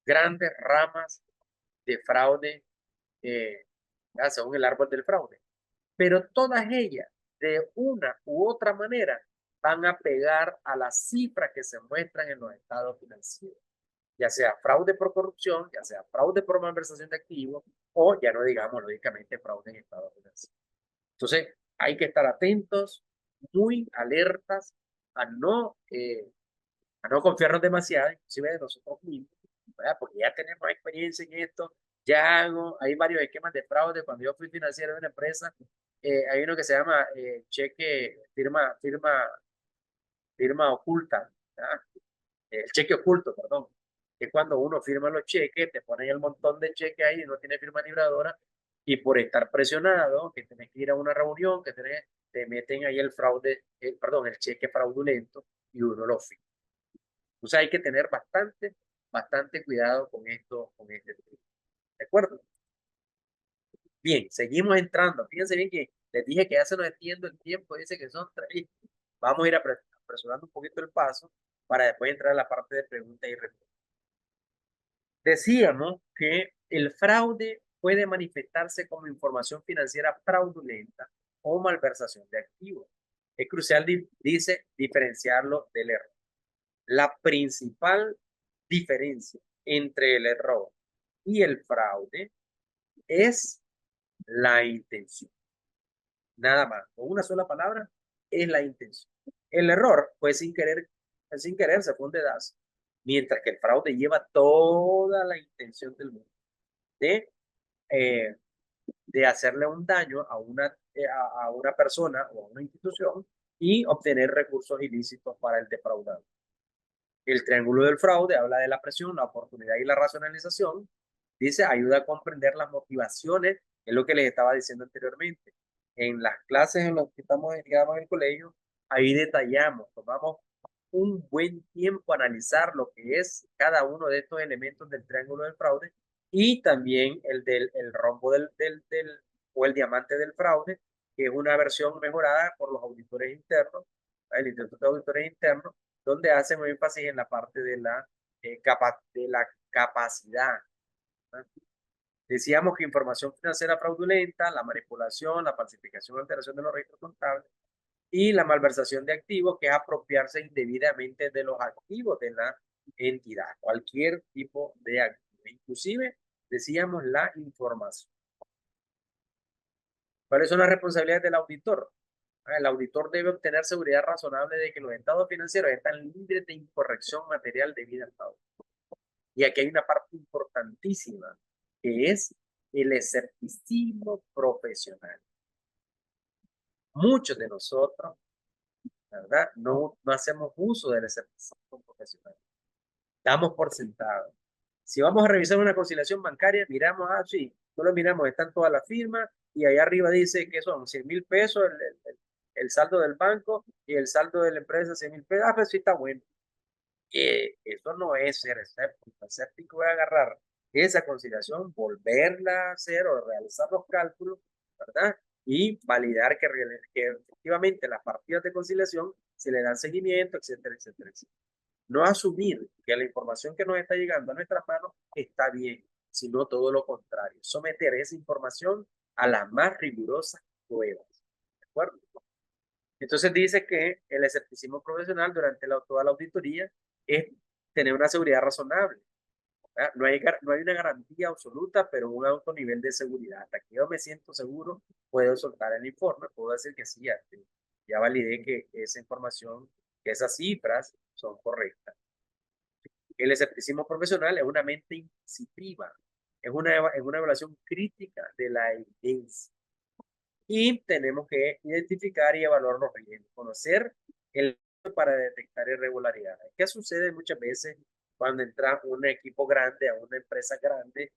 [SPEAKER 1] grandes ramas de fraude según el árbol del fraude, pero todas ellas de una u otra manera van a pegar a las cifras que se muestran en los estados financieros, ya sea fraude por corrupción, ya sea fraude por malversación de activos o ya no digamos lógicamente fraude en estados financieros. Entonces hay que estar atentos, muy alertas a no confiarnos demasiado, inclusive de nosotros mismos, ¿verdad? Porque ya tenemos experiencia en esto, hay varios esquemas de fraude. Cuando yo fui financiero de una empresa, hay uno que se llama firma oculta, ¿verdad? El cheque oculto, perdón. que cuando uno firma los cheques, te ponen el montón de cheques ahí y no tiene firma libradora, y por estar presionado, que tenés que ir a una reunión, te meten ahí el fraude, perdón, el cheque fraudulento y uno lo firma. Entonces hay que tener bastante cuidado con esto, con este tema. ¿De acuerdo? Bien, seguimos entrando. Fíjense bien que les dije que ya se nos extiende el tiempo, dice que son 3. Vamos a ir apresurando un poquito el paso para después entrar a la parte de preguntas y respuestas. Decíamos que el fraude puede manifestarse como información financiera fraudulenta o malversación de activos. Es crucial, dice, diferenciarlo del error. La principal diferencia entre el error y el fraude es la intención. Nada más, con una sola palabra, es la intención. El error fue sin querer, se fue un dedazo, mientras que el fraude lleva toda la intención del mundo de, eh, de hacerle un daño a una persona o a una institución y obtener recursos ilícitos para el defraudador. El triángulo del fraude habla de la presión, la oportunidad y la racionalización. Dice, ayuda a comprender las motivaciones, es lo que les estaba diciendo anteriormente. En las clases en las que estamos, digamos, en el colegio, ahí detallamos, tomamos un buen tiempo a analizar lo que es cada uno de estos elementos del triángulo del fraude y también el rombo o el diamante del fraude, que es una versión mejorada por los auditores internos, el Instituto de Auditores Internos, donde hacen énfasis en la parte de la capacidad. ¿No? Decíamos que información financiera fraudulenta, la manipulación, la falsificación o alteración de los registros contables y la malversación de activos, que es apropiarse indebidamente de los activos de la entidad, cualquier tipo de activo, inclusive decíamos la información. ¿Cuáles son las responsabilidades del auditor? El auditor debe obtener seguridad razonable de que los estados financieros están libres de incorrección material debida al fraude. Y aquí hay una parte importantísima, que es el escepticismo profesional. Muchos de nosotros, ¿verdad? No hacemos uso del escepticismo profesional. Damos por sentado. Si vamos a revisar una conciliación bancaria, miramos, sí, solo miramos, están todas las firmas y ahí arriba dice que son 100,000 pesos el saldo del banco y el saldo de la empresa 100,000 pesos. Pues sí está bueno. Eso no es ser escéptico. El escéptico es agarrar esa conciliación, volverla a hacer o realizar los cálculos, ¿verdad? Y validar que efectivamente las partidas de conciliación se le dan seguimiento, etcétera, etcétera, etcétera. No asumir que la información que nos está llegando a nuestras manos está bien, sino todo lo contrario. Someter esa información a las más rigurosas pruebas. ¿De acuerdo? Entonces dice que el escepticismo profesional durante toda la auditoría es tener una seguridad razonable. No hay una garantía absoluta, pero un alto nivel de seguridad. Hasta que yo me siento seguro, puedo soltar el informe, puedo decir que sí, ya validé que esa información, que esas cifras son correctas. El escepticismo profesional es una mente inquisitiva, es una evaluación crítica de la evidencia. Y tenemos que identificar y evaluar los riesgos, conocer el para detectar irregularidades. ¿Qué sucede muchas veces cuando entra un equipo grande a una empresa grande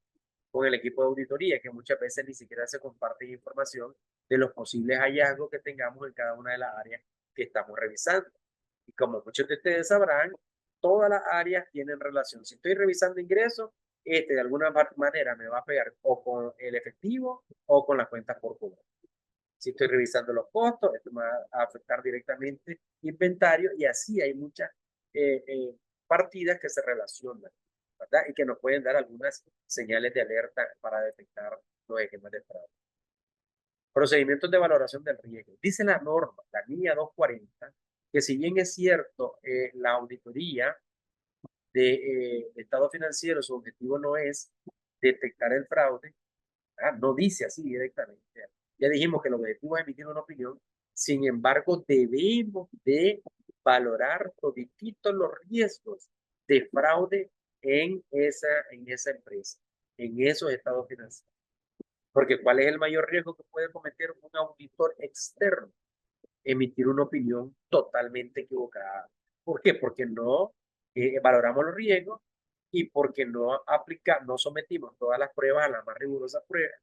[SPEAKER 1] con el equipo de auditoría? Que muchas veces ni siquiera se comparte información de los posibles hallazgos que tengamos en cada una de las áreas que estamos revisando. Y como muchos de ustedes sabrán, todas las áreas tienen relación. Si estoy revisando ingresos, de alguna manera me va a pegar o con el efectivo o con las cuentas por cobrar. Si estoy revisando los costos, esto me va a afectar directamente inventario y así hay muchas partidas que se relacionan, ¿verdad? Y que nos pueden dar algunas señales de alerta para detectar los esquemas de fraude. Procedimientos de valoración del riesgo. Dice la norma, la guía 240, que si bien es cierto, la auditoría de estado financiero, su objetivo no es detectar el fraude, no dice así directamente. Ya dijimos que el objetivo es emitir una opinión, sin embargo, debemos de valorar todititos los riesgos de fraude en esa empresa, en esos estados financieros. Porque ¿cuál es el mayor riesgo que puede cometer un auditor externo? Emitir una opinión totalmente equivocada. ¿Por qué? Porque no valoramos los riesgos y porque no sometimos todas las pruebas a la más rigurosa prueba,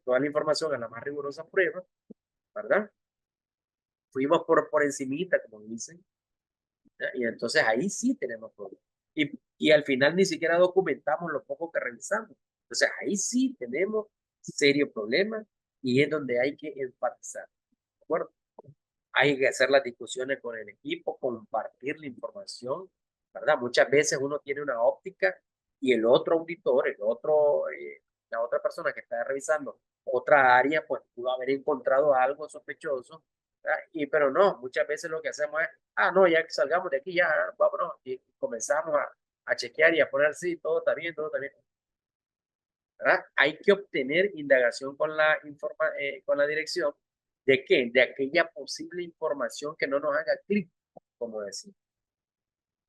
[SPEAKER 1] toda la información a la más rigurosa prueba, ¿verdad? Fuimos por encimita, como dicen, ¿ya? Y entonces ahí sí tenemos problemas. Y al final ni siquiera documentamos lo poco que revisamos. Entonces ahí sí tenemos serio problema y es donde hay que enfatizar, ¿de acuerdo? Hay que hacer las discusiones con el equipo, compartir la información, ¿verdad? Muchas veces uno tiene una óptica y el otro auditor, la otra persona que está revisando otra área, pues pudo haber encontrado algo sospechoso, ¿verdad? Pero no, muchas veces lo que hacemos es, no, ya que salgamos de aquí, ya, vámonos, y comenzamos a chequear y a poner, sí, todo está bien, ¿verdad? Hay que obtener indagación con la dirección de qué, de aquella posible información que no nos haga clic, como decir.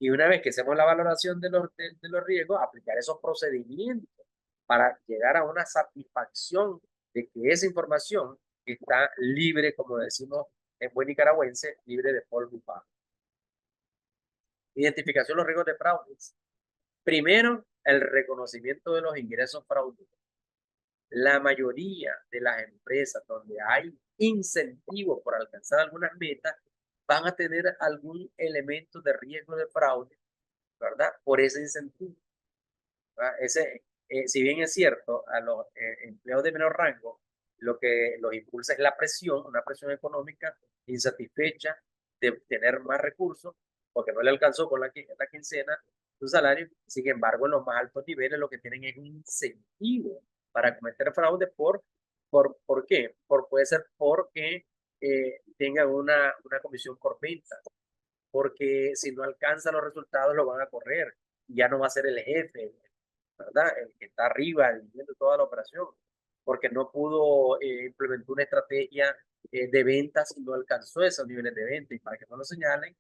[SPEAKER 1] Y una vez que hacemos la valoración de los riesgos, aplicar esos procedimientos para llegar a una satisfacción de que esa información está libre, como decimos en buen nicaragüense, libre de polvo y paja. Identificación de los riesgos de fraudes. Primero, el reconocimiento de los ingresos fraudulentos. La mayoría de las empresas donde hay incentivos por alcanzar algunas metas van a tener algún elemento de riesgo de fraude, ¿verdad? Por ese incentivo, ¿verdad? Si bien es cierto, a los empleados de menor rango, lo que los impulsa es la presión, una presión económica insatisfecha de tener más recursos, porque no le alcanzó con la quincena su salario. Sin embargo, en los más altos niveles lo que tienen es un incentivo para cometer fraude ¿por qué? Puede ser porque tengan una comisión por venta, porque si no alcanzan los resultados lo van a correr, ya no va a ser el jefe, ¿verdad? El que está arriba dirigiendo toda la operación, porque no pudo implementar una estrategia de ventas y no alcanzó esos niveles de venta, y para que no lo señalen,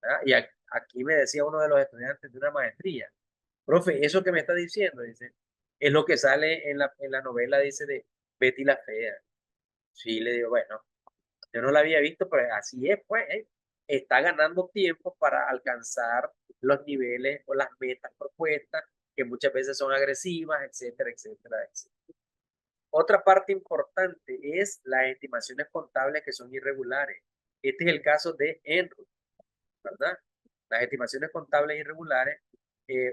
[SPEAKER 1] ¿verdad? Y aquí me decía uno de los estudiantes de una maestría, profe, eso que me está diciendo, dice, es lo que sale en la novela, dice, de Betty la Fea. Sí, le digo, bueno, yo no la había visto, pero así es, pues, está ganando tiempo para alcanzar los niveles o las metas propuestas, que muchas veces son agresivas, etcétera, etcétera, etcétera. Otra parte importante es las estimaciones contables que son irregulares. Este es el caso de Enron, ¿verdad? Las estimaciones contables irregulares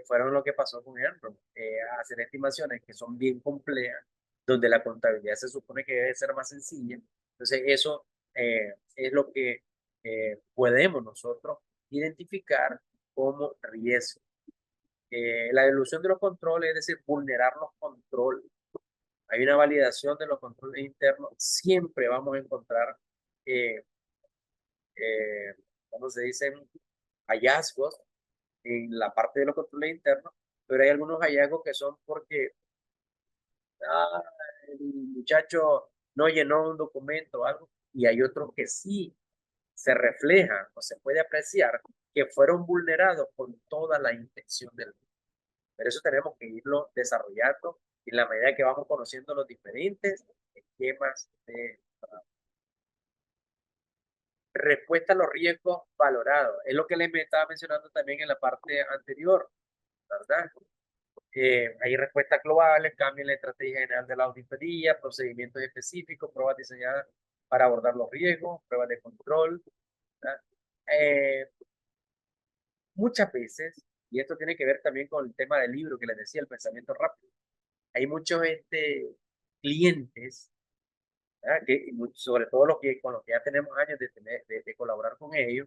[SPEAKER 1] fueron lo que pasó con Enron. Hacer estimaciones que son bien complejas, donde la contabilidad se supone que debe ser más sencilla. Entonces, eso es lo que podemos nosotros identificar como riesgo. La dilución de los controles, es decir, vulnerar los controles. Hay una validación de los controles internos. Siempre vamos a encontrar, eh, ¿cómo se dicen? Hallazgos en la parte de los controles internos, pero hay algunos hallazgos que son porque el muchacho no llenó un documento o algo, y hay otros que sí se reflejan o se puede apreciar que fueron vulnerados con toda la intención del mundo. Pero eso tenemos que irlo desarrollando en la medida que vamos conociendo los diferentes esquemas de respuesta a los riesgos valorados. Es lo que les estaba mencionando también en la parte anterior, ¿verdad? Hay respuestas globales, cambio en la estrategia general de la auditoría, procedimientos específicos, pruebas diseñadas para abordar los riesgos, pruebas de control. Eh, Muchas veces, y esto tiene que ver también con el tema del libro que les decía, el pensamiento rápido, hay muchos clientes, sobre todo con los que ya tenemos años de colaborar con ellos,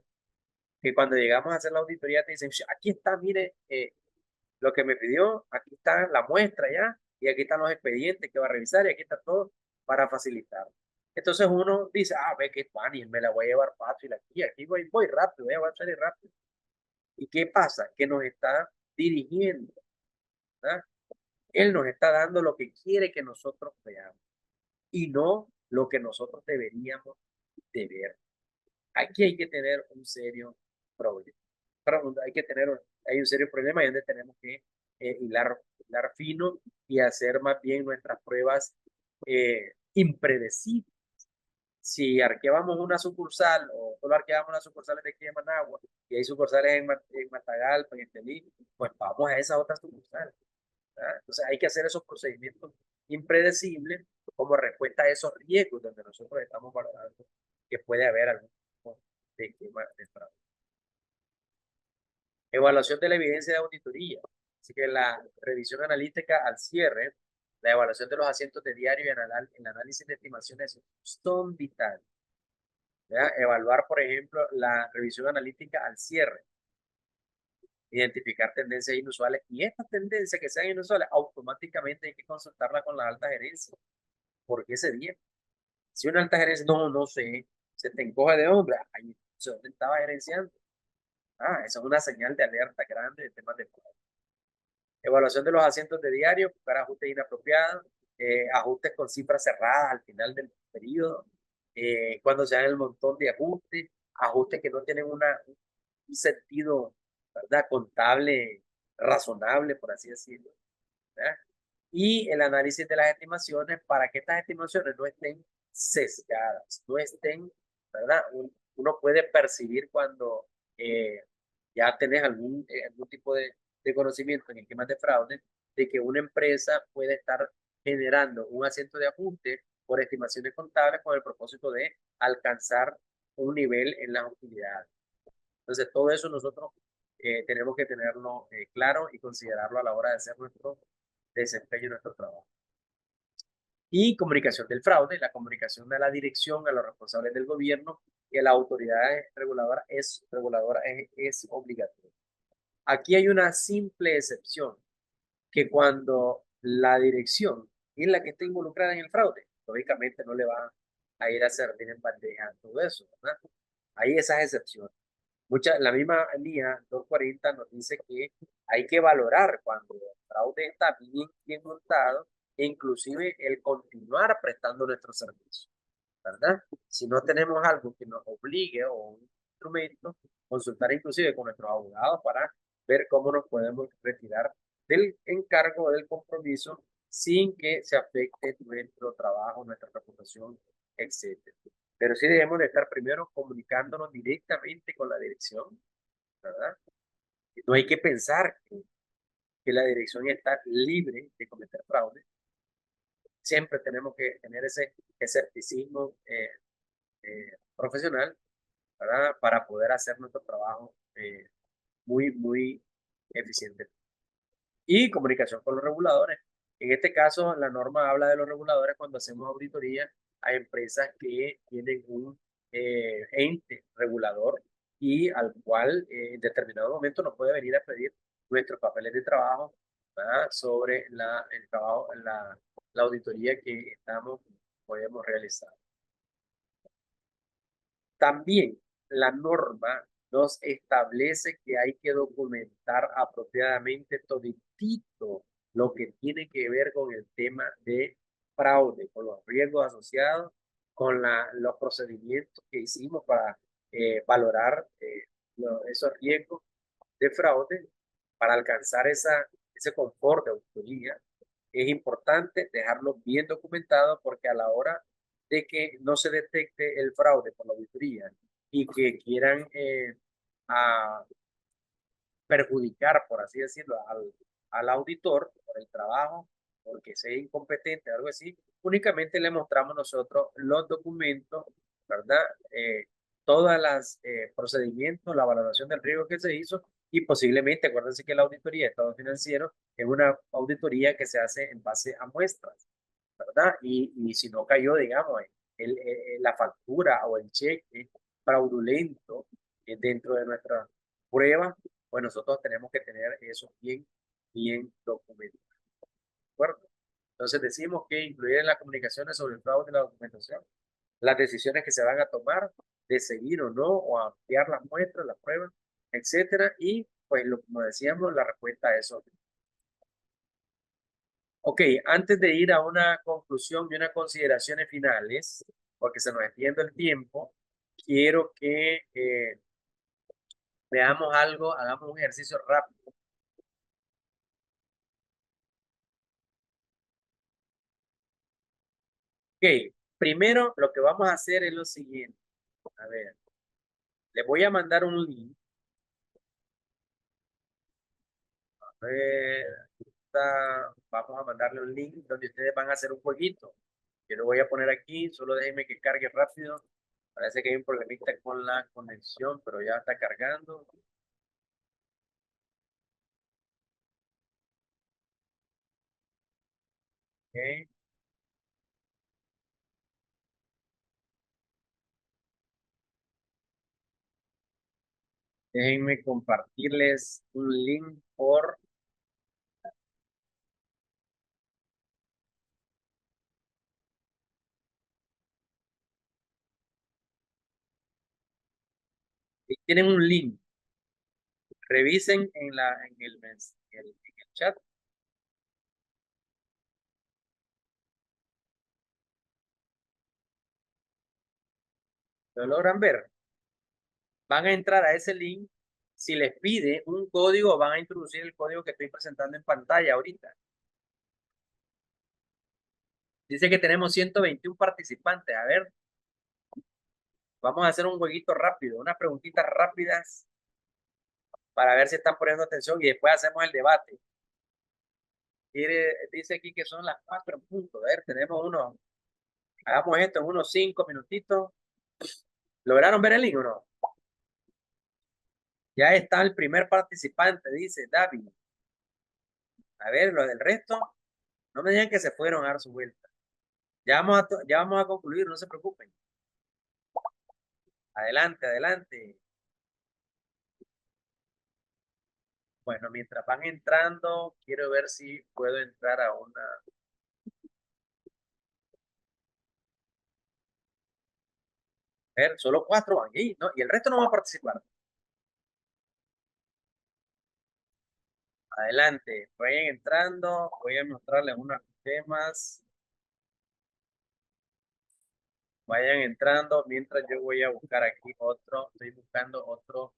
[SPEAKER 1] que cuando llegamos a hacer la auditoría te dicen, aquí está, mire, lo que me pidió, aquí está la muestra ya, y aquí están los expedientes que va a revisar, y aquí está todo para facilitar. Entonces uno dice, ve que fácil, me la voy a llevar fácil aquí voy rápido, voy a salir rápido. ¿Y qué pasa? Que nos está dirigiendo, ¿verdad? Él nos está dando lo que quiere que nosotros veamos y no lo que nosotros deberíamos de ver. Aquí hay que tener un serio problema. Hay un serio problema y donde tenemos que hilar fino y hacer más bien nuestras pruebas impredecibles. si arqueamos una sucursal o solo arqueamos las sucursales de aquí de Managua y hay sucursales en Matagalpa, en Estelí, pues vamos a esas otras sucursales. ¿Verdad? Entonces hay que hacer esos procedimientos impredecibles como respuesta a esos riesgos donde nosotros estamos valorando que puede haber algún tipo de esquema de fraude. Evaluación de la evidencia de auditoría. Así que la revisión analítica al cierre, la evaluación de los asientos de diario y el análisis de estimaciones son vitales. ¿Verdad? Evaluar, por ejemplo, la revisión analítica al cierre, identificar tendencias inusuales y estas tendencias que sean inusuales, automáticamente hay que consultarla con la alta gerencia. ¿Por qué ese día? Si una alta gerencia, no sé, se te encoge de hombre, ahí se donde estaba gerenciando. Esa es una señal de alerta grande de temas de fraude. Evaluación de los asientos de diario, buscar ajustes inapropiados, ajustes con cifras cerradas al final del periodo, cuando se hagan el montón de ajustes, ajustes que no tienen un sentido, ¿verdad? Contable razonable, por así decirlo, ¿verdad? Y el análisis de las estimaciones para que estas estimaciones no estén sesgadas, no estén, ¿verdad? Uno puede percibir cuando ya tenés algún tipo de conocimiento en esquemas de fraude, de que una empresa puede estar generando un asiento de ajuste por estimaciones contables con el propósito de alcanzar un nivel en las utilidades. Entonces, todo eso nosotros tenemos que tenerlo claro y considerarlo a la hora de hacer nuestro desempeño y nuestro trabajo. Y comunicación del fraude, la comunicación de la dirección a los responsables del gobierno y a las autoridades reguladoras es obligatoria. Aquí hay una simple excepción, que cuando la dirección es la que está involucrada en el fraude, lógicamente no le va a ir a servir en bandeja todo eso, ¿verdad? Hay esas excepciones. La misma línea 240 nos dice que hay que valorar cuando el fraude está bien montado e inclusive el continuar prestando nuestro servicio, ¿verdad? Si no tenemos algo que nos obligue o un instrumento, consultar inclusive con nuestros abogados para ver cómo nos podemos retirar del encargo, del compromiso, sin que se afecte nuestro trabajo, nuestra reputación, etcétera. Pero sí debemos de estar primero comunicándonos directamente con la dirección, ¿verdad? No hay que pensar que la dirección está libre de cometer fraude. Siempre tenemos que tener ese escepticismo profesional, ¿verdad? Para poder hacer nuestro trabajo muy eficiente. Y comunicación con los reguladores. En este caso, la norma habla de los reguladores cuando hacemos auditoría a empresas que tienen un ente regulador y al cual en determinado momento nos puede venir a pedir nuestros papeles de trabajo, ¿verdad? Sobre el trabajo, la auditoría que podemos realizar. También la norma nos establece que hay que documentar apropiadamente toditito lo que tiene que ver con el tema de fraude, con los riesgos asociados, con los procedimientos que hicimos para valorar esos riesgos de fraude, para alcanzar ese confort de auditoría. Es importante dejarlo bien documentado porque a la hora de que no se detecte el fraude por la auditoría y que quieran a perjudicar, por así decirlo, al auditor por el trabajo, porque sea incompetente o algo así, únicamente le mostramos nosotros los documentos, ¿verdad? Todas las procedimientos, la valoración del riesgo que se hizo y posiblemente, acuérdense que la auditoría de estado financiero es una auditoría que se hace en base a muestras, ¿verdad? Y si no cayó, digamos, la factura o el cheque fraudulento dentro de nuestra prueba, pues nosotros tenemos que tener eso bien documentado. ¿De acuerdo? Entonces decimos que incluir en las comunicaciones sobre el fraude y la documentación las decisiones que se van a tomar de seguir o no, o ampliar las muestras, las pruebas, etcétera, y pues como decíamos, la respuesta a eso. Ok, antes de ir a una conclusión y unas consideraciones finales, porque se nos extiende el tiempo, quiero que veamos algo, hagamos un ejercicio rápido. Ok, Primero, lo que vamos a hacer es lo siguiente. A ver, les voy a mandar un link. A ver, vamos a mandarle un link donde ustedes van a hacer un jueguito. Yo lo voy a poner aquí, solo déjenme que cargue rápido. Parece que hay un problemita con la conexión, pero ya está cargando. Ok. Déjenme compartirles un link por... Tienen un link. Revisen en el chat. ¿Lo logran ver? Van a entrar a ese link. Si les pide un código, van a introducir el código que estoy presentando en pantalla ahorita. Dice que tenemos 121 participantes. A ver, vamos a hacer un jueguito rápido, unas preguntitas rápidas para ver si están poniendo atención y después hacemos el debate. Dice aquí que son las 4 puntos. A ver, tenemos uno. Hagamos esto en unos 5 minutitos. ¿Lograron ver el link o no? Ya está el primer participante, dice David. A ver, los del resto, no me digan que se fueron a dar su vuelta. Ya vamos a concluir, no se preocupen. Adelante, adelante. Bueno, mientras van entrando, quiero ver si puedo entrar a una. A ver, solo 4 van ahí, ¿no? Y el resto no va a participar. Adelante, vayan entrando, voy a mostrarles unos temas. Vayan entrando mientras yo voy a buscar aquí otro. Estoy buscando otro.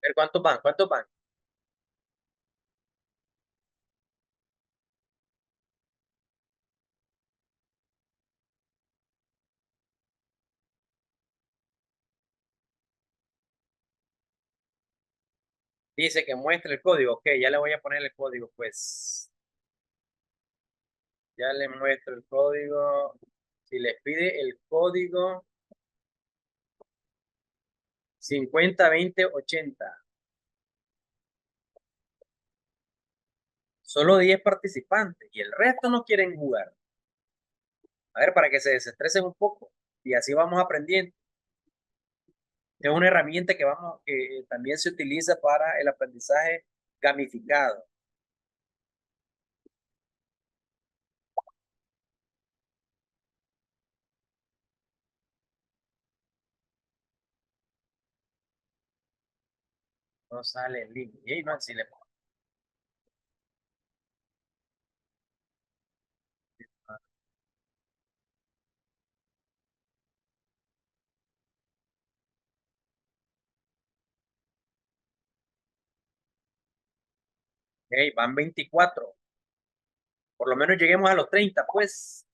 [SPEAKER 1] A ver, ¿cuántos van? ¿Cuántos van? Dice que muestre el código. Ok, ya le voy a poner el código, pues. Ya le muestro el código. Si les pide el código 50 20 80. Solo 10 participantes y el resto no quieren jugar. A ver, para que se desestresen un poco y así vamos aprendiendo. Es una herramienta que también se utiliza para el aprendizaje gamificado. No sale el link. Y no, si le Ok, van 24. Por lo menos lleguemos a los 30, pues.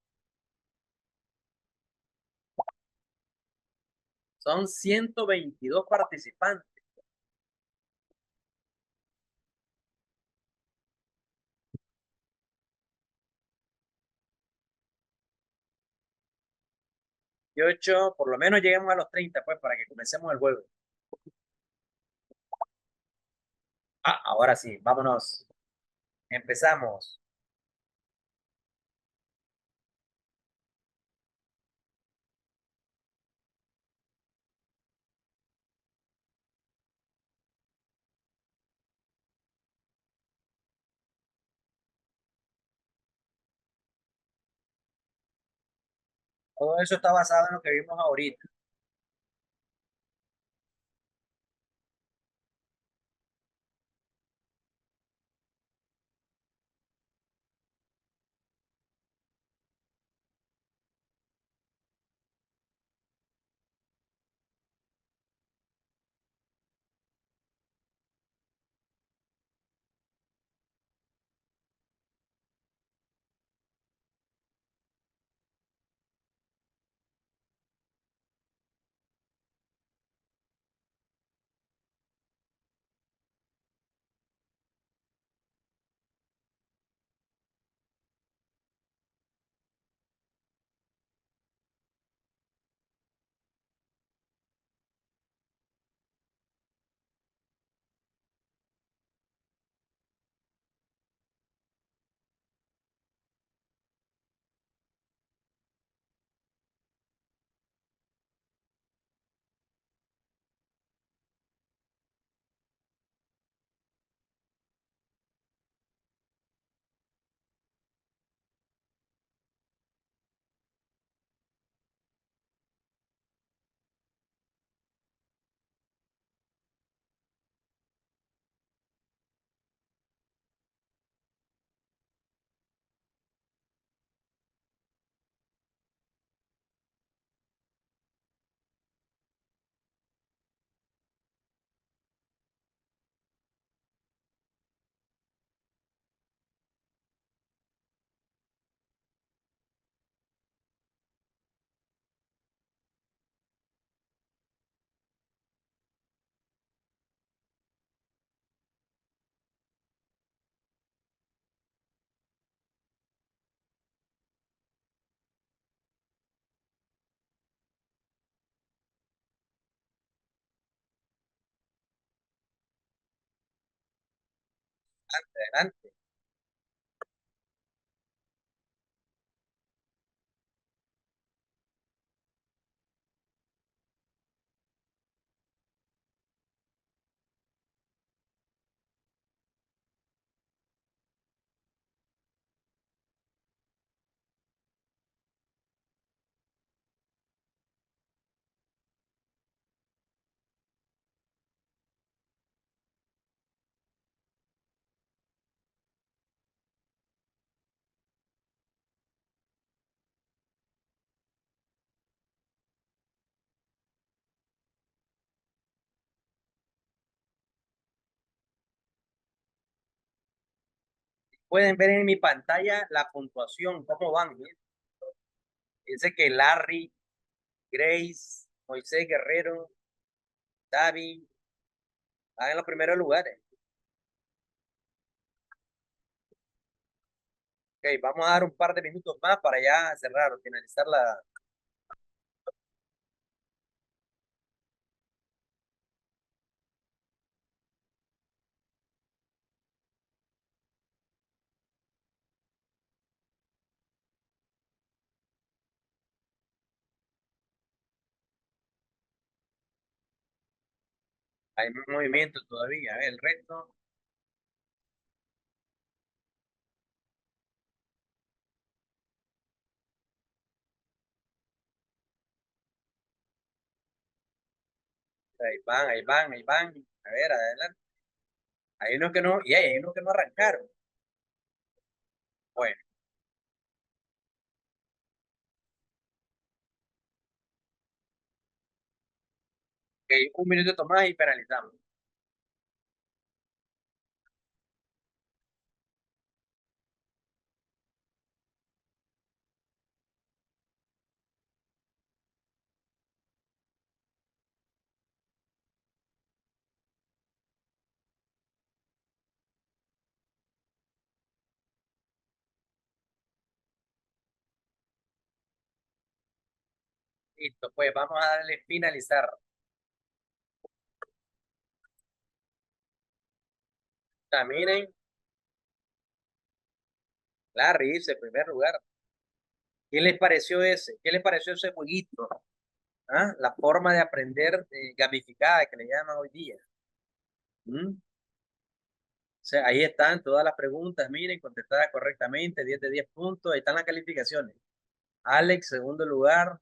[SPEAKER 1] Son 122 participantes. Y 8, por lo menos lleguemos a los 30, pues, para que comencemos el juego. Ahora sí, vámonos. Empezamos. Todo eso está basado en lo que vimos ahorita. Adelante. Pueden ver en mi pantalla la puntuación, cómo van. ¿Eh? Dice que Larry, Grace, Moisés Guerrero, David, están en los primeros lugares. Ok, vamos a dar un par de minutos más para ya cerrar o finalizar la. Hay más movimiento todavía. El resto. Ahí van, ahí van, ahí van. A ver, adelante. Hay unos que no, y hay unos que no arrancaron. Bueno, ok, un minuto más y penalizamos. Listo, pues vamos a darle finalizar. Miren, Larry dice, en primer lugar. ¿Qué les pareció ese? ¿Qué les pareció ese jueguito? ¿Ah? La forma de aprender gamificada que le llaman hoy día. ¿Mm? O sea, ahí están todas las preguntas, miren, contestadas correctamente, 10 de 10 puntos, ahí están las calificaciones. Alex, segundo lugar.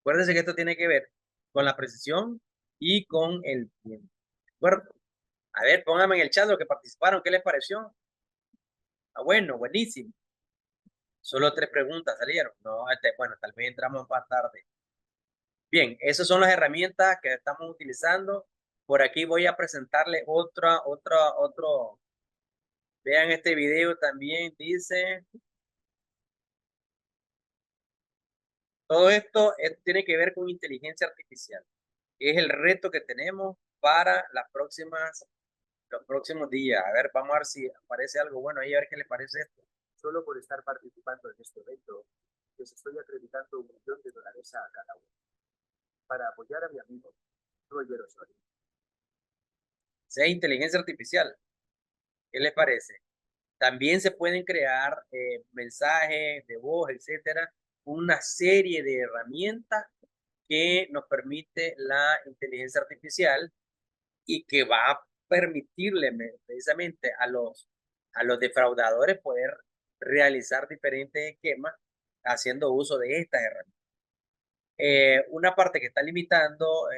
[SPEAKER 1] Acuérdense que esto tiene que ver con la precisión y con el tiempo. ¿De acuerdo? A ver, pónganme en el chat los que participaron, ¿qué les pareció? Ah, bueno, buenísimo. Solo 3 preguntas salieron. No, bueno, tal vez entramos más tarde. Bien, esas son las herramientas que estamos utilizando. Por aquí voy a presentarles otro. Vean este video también, dice. Todo esto tiene que ver con inteligencia artificial. Es el reto que tenemos para los próximos días. A ver, vamos a ver si aparece algo bueno ahí, a ver qué le parece esto. Solo por estar participando en este evento, les estoy acreditando $1.000.000 a cada uno para apoyar a mi amigo Roger Osorio. Sea inteligencia artificial. ¿Qué les parece? También se pueden crear mensajes de voz, etcétera, una serie de herramientas que nos permite la inteligencia artificial y que va a permitirle precisamente a los defraudadores poder realizar diferentes esquemas haciendo uso de estas herramientas. Una parte que está limitando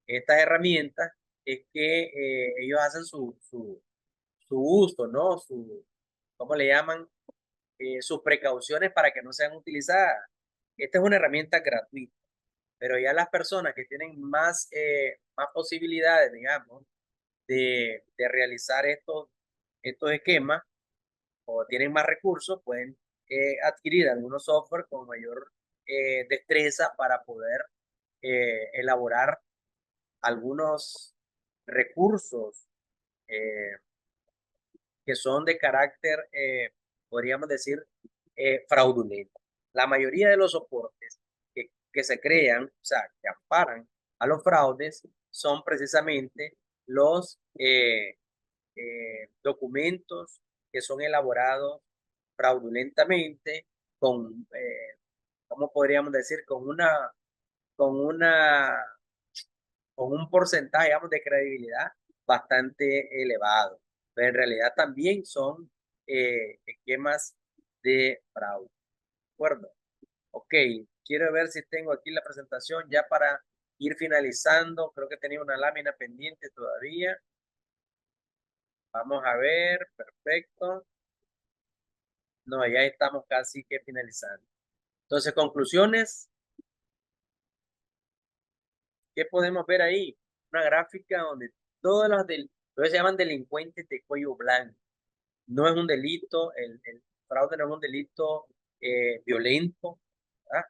[SPEAKER 1] estas herramientas es que ellos hacen su uso, ¿no? ¿Cómo le llaman? Sus precauciones para que no sean utilizadas. Esta es una herramienta gratuita, pero ya las personas que tienen más posibilidades, digamos, de realizar estos esquemas o tienen más recursos, pueden adquirir algunos software con mayor destreza para poder elaborar algunos recursos eh, que son de carácter, podríamos decir, fraudulento. La mayoría de los soportes que se crean, o sea, que amparan a los fraudes, son precisamente los documentos que son elaborados fraudulentamente con, ¿cómo podríamos decir? Con una, con un porcentaje, digamos, de credibilidad bastante elevado. Pero en realidad también son esquemas de fraude. ¿De acuerdo? Ok, quiero ver si tengo aquí la presentación ya para ir finalizando. Creo que tenía una lámina pendiente todavía. Vamos a ver, perfecto. No, ya estamos casi que finalizando. Entonces, conclusiones, ¿qué podemos ver ahí? Una gráfica donde todos los se llaman delincuentes de cuello blanco. No es un delito, el fraude no es un delito violento, ¿verdad?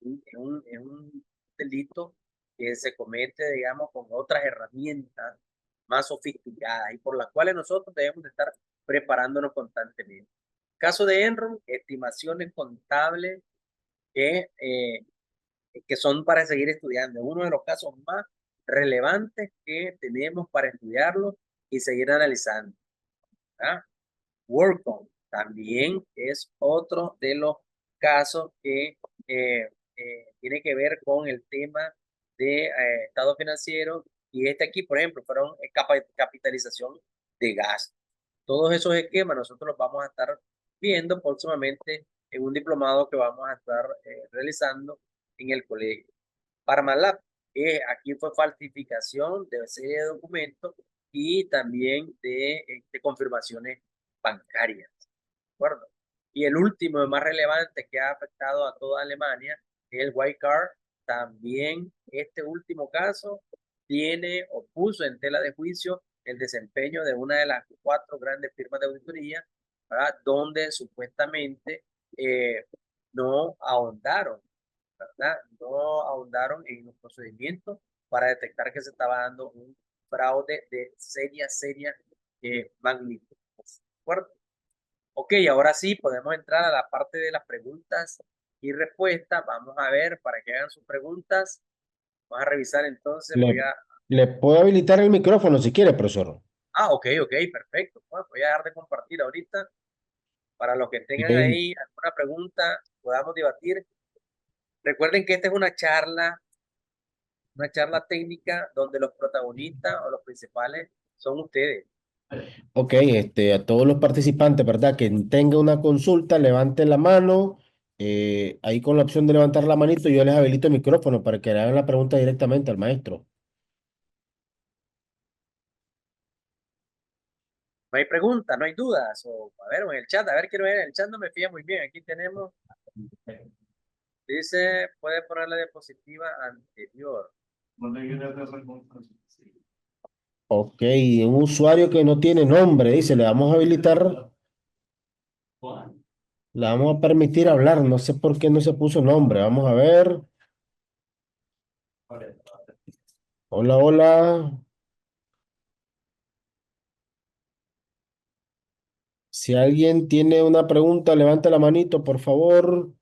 [SPEAKER 1] Es un delito que se comete, digamos, con otras herramientas más sofisticadas y por las cuales nosotros debemos de estar preparándonos constantemente. Caso de Enron, estimaciones contables que son para seguir estudiando. Uno de los casos más relevantes que tenemos para estudiarlo y seguir analizando. ¿Ah? WorkCom también es otro de los casos que tiene que ver con el tema de estado financiero y este aquí, por ejemplo, fueron capitalización de gastos. Todos esos esquemas nosotros los vamos a estar viendo próximamente en un diplomado que vamos a estar realizando en el colegio. Parmalab, aquí fue falsificación de serie de documentos y también de confirmaciones bancarias. ¿De acuerdo? Y el último, el más relevante que ha afectado a toda Alemania, es el White Card. También este último caso tiene o puso en tela de juicio el desempeño de una de las 4 grandes firmas de auditoría, ¿verdad? Donde supuestamente no ahondaron, ¿verdad? No ahondaron en los procedimientos para detectar que se estaba dando un fraude de seria magnitud. ¿De acuerdo? Ok, ahora sí podemos entrar a la parte de las preguntas y respuestas. Vamos a ver para que hagan sus preguntas. Vamos a revisar entonces.
[SPEAKER 2] Le, le puedo habilitar el micrófono si quiere, profesor.
[SPEAKER 1] Ok, perfecto. Bueno, voy a dejar de compartir ahorita para los que tengan
[SPEAKER 2] Bien.
[SPEAKER 1] ahí alguna pregunta, podamos debatir. Recuerden que esta es una charla técnica donde los protagonistas o los principales son ustedes.
[SPEAKER 2] Ok, a todos los participantes, ¿verdad? Que tenga una consulta, levante la mano. Ahí con la opción de levantar la manito, yo les habilito el micrófono para que le hagan la pregunta directamente al maestro.
[SPEAKER 1] No hay preguntas, no hay dudas. O, a ver, en el chat, a ver, quiero ver, en el chat no me fía muy bien. Aquí tenemos, dice, puede poner la diapositiva anterior.
[SPEAKER 2] Ok, un usuario que no tiene nombre, dice, le vamos a habilitar, le vamos a permitir hablar. No sé por qué no se puso nombre. Vamos a ver. Hola, hola. Si alguien tiene una pregunta, levante la manito, por favor.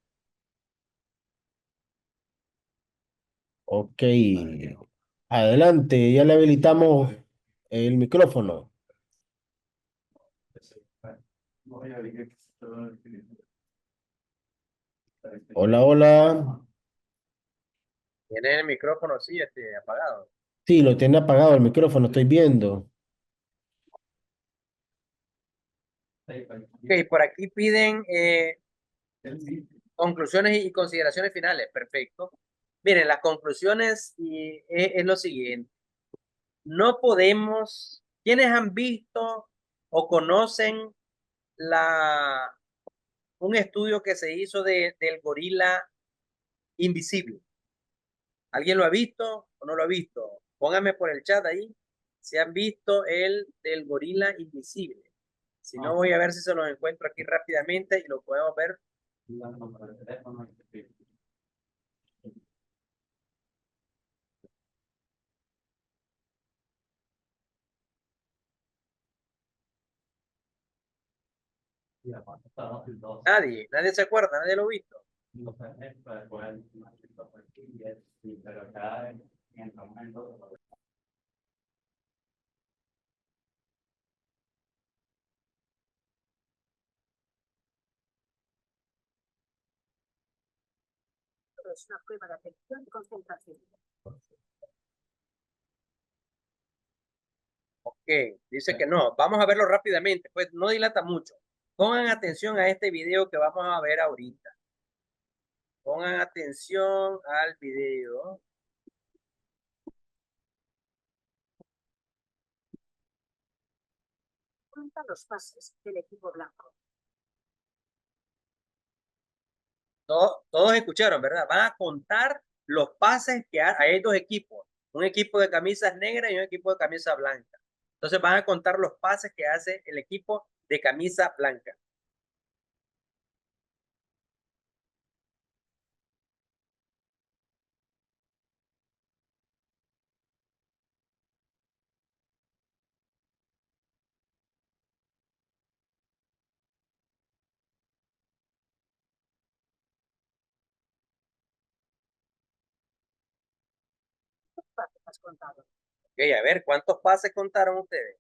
[SPEAKER 2] Ok. Adelante, ya le habilitamos el micrófono. Hola, hola.
[SPEAKER 1] Tiene el micrófono, sí, apagado.
[SPEAKER 2] Sí, lo tiene apagado el micrófono, estoy viendo.
[SPEAKER 1] Ok, por aquí piden conclusiones y consideraciones finales. Perfecto. Miren, las conclusiones es lo siguiente. No podemos, quienes han visto o conocen la, un estudio que se hizo del gorila invisible. ¿Alguien lo ha visto o no lo ha visto? Pónganme por el chat ahí si han visto el del gorila invisible. Si no, voy a ver si se los encuentro aquí rápidamente y lo podemos ver. Nadie se acuerda, nadie lo ha visto. es una prueba de atención y concentración. Ok, dice que no. Vamos a verlo rápidamente, pues no dilata mucho. Pongan atención a este video que vamos a ver ahorita. Pongan atención al video. Cuenta los pases del equipo blanco. Todos escucharon, ¿verdad? Van a contar los pases que hay dos equipos. Un equipo de camisas negras y un equipo de camisa blanca. Entonces van a contar los pases que hace el equipo de camisa blanca. ¿Cuántos has contado? Ok, a ver, ¿cuántos pases contaron ustedes?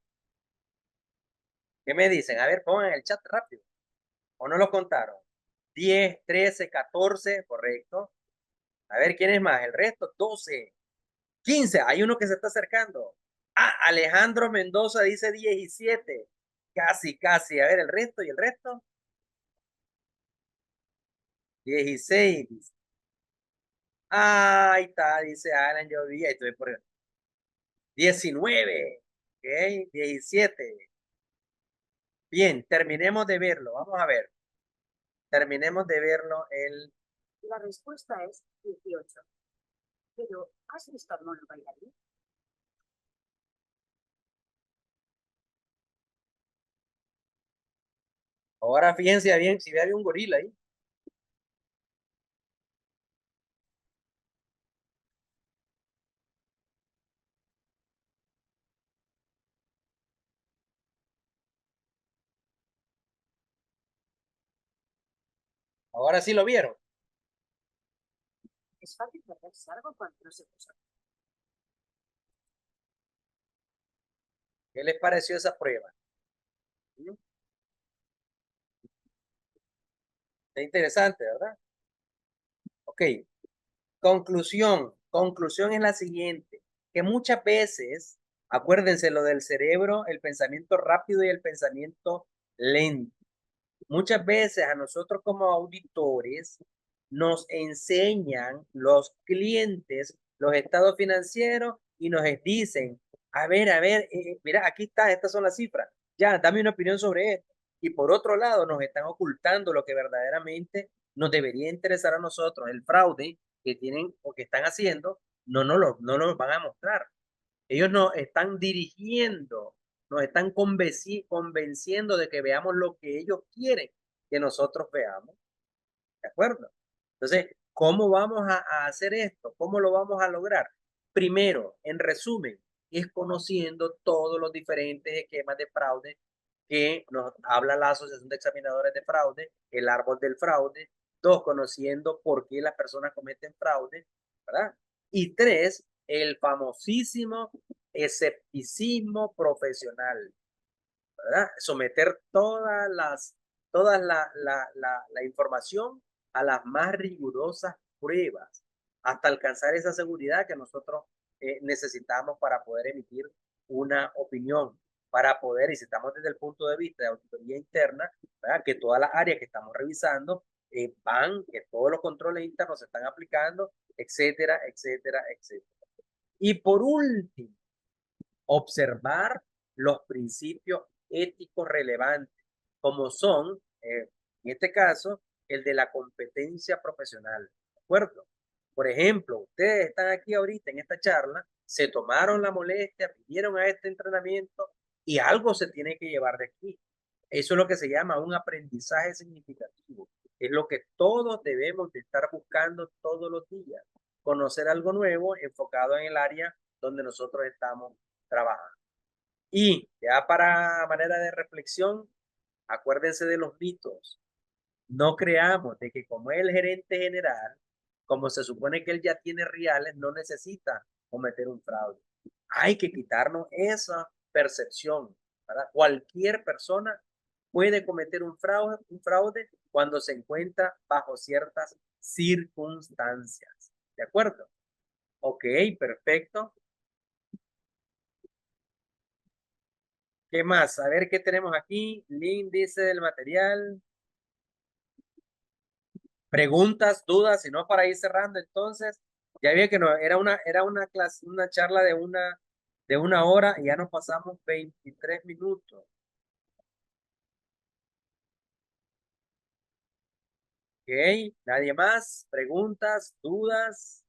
[SPEAKER 1] ¿Qué me dicen? A ver, pongan en el chat rápido. ¿O no los contaron? 10, 13, 14, correcto. A ver, ¿quién es más? El resto, 12, 15. Hay uno que se está acercando. Ah, Alejandro Mendoza dice 17. Casi, casi. A ver, el resto y el resto. 16. Ahí está, dice Alan, yo vi. Estoy por 19. Ok, 17. Bien, terminemos de verlo. Vamos a ver. Terminemos de verlo. La respuesta es 18. Pero, ¿has visto al mono bailarín? Ahora fíjense bien si ve un gorila ahí. Ahora sí lo vieron. Es fácil perderse algo cuando no se usa. ¿Qué les pareció esa prueba? ¿Mm? Está interesante, ¿verdad? Ok. Conclusión. Conclusión es la siguiente. Que muchas veces, acuérdense lo del cerebro, el pensamiento rápido y el pensamiento lento. Muchas veces a nosotros como auditores nos enseñan los clientes los estados financieros y nos dicen, a ver, mira, aquí está, estas son las cifras, ya, dame una opinión sobre esto. Y por otro lado, nos están ocultando lo que verdaderamente nos debería interesar a nosotros, el fraude que tienen o que están haciendo, no lo van a mostrar. Ellos nos están dirigiendo, nos están convenciendo de que veamos lo que ellos quieren que nosotros veamos. ¿De acuerdo? Entonces, ¿cómo vamos a hacer esto? ¿Cómo lo vamos a lograr? Primero, en resumen, es conociendo todos los diferentes esquemas de fraude que nos habla la Asociación de Examinadores de Fraude, el árbol del fraude. Dos, conociendo por qué las personas cometen fraude, ¿verdad? Y tres, el famosísimo escepticismo profesional, ¿verdad? Someter toda la información a las más rigurosas pruebas hasta alcanzar esa seguridad que nosotros necesitamos para poder emitir una opinión, para poder, y si estamos desde el punto de vista de auditoría interna, ¿verdad? Que todas las áreas que estamos revisando que todos los controles internos se están aplicando, etcétera, etcétera, etcétera. Y por último, observar los principios éticos relevantes, como son, en este caso, el de la competencia profesional. ¿De acuerdo? Por ejemplo, ustedes están aquí ahorita en esta charla, se tomaron la molestia, pidieron a este entrenamiento y algo se tiene que llevar de aquí. Eso es lo que se llama un aprendizaje significativo. Es lo que todos debemos de estar buscando todos los días. Conocer algo nuevo enfocado en el área donde nosotros estamos trabajando. Y ya para manera de reflexión, acuérdense de los mitos. No creamos de que como es el gerente general, como se supone que él ya tiene reales, no necesita cometer un fraude. Hay que quitarnos esa percepción, ¿verdad? Cualquier persona puede cometer un fraude cuando se encuentra bajo ciertas circunstancias. ¿De acuerdo? Ok, perfecto. ¿Qué más? A ver qué tenemos aquí. El índice del material. Preguntas, dudas, si no para ir cerrando, entonces, ya vi que no, era una clase, una charla de una hora y ya nos pasamos 23 minutos. Ok, nadie más, preguntas, dudas.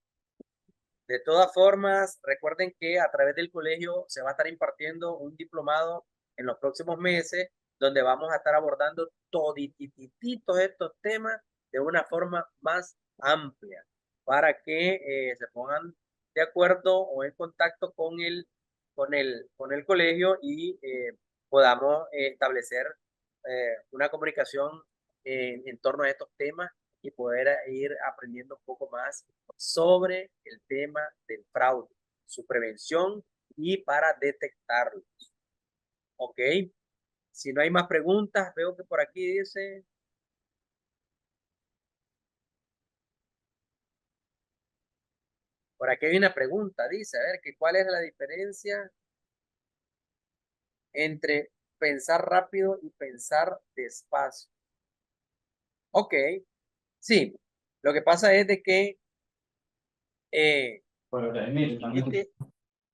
[SPEAKER 1] De todas formas, recuerden que a través del colegio se va a estar impartiendo un diplomado en los próximos meses, donde vamos a estar abordando toditititos estos temas de una forma más amplia, para que se pongan de acuerdo o en contacto con el colegio y podamos establecer una comunicación en torno a estos temas y poder ir aprendiendo un poco más sobre el tema del fraude, su prevención y para detectarlo. Ok, si no hay más preguntas, veo que por aquí dice, por aquí hay una pregunta, dice, a ver, que cuál es la diferencia entre pensar rápido y pensar despacio. Ok, sí, lo que pasa es de que eh, en este,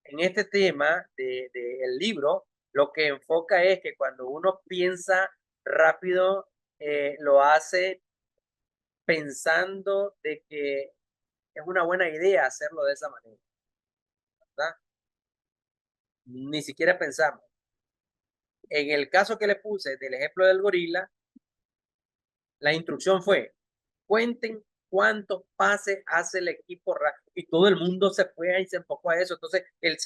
[SPEAKER 1] en este tema el libro, lo que enfoca es que cuando uno piensa rápido, lo hace pensando de que es una buena idea hacerlo de esa manera, ¿verdad? Ni siquiera pensamos. En el caso que le puse del ejemplo del gorila, la instrucción fue, cuenten cuántos pases hace el equipo y todo el mundo se fue y se enfocó a eso. Entonces, el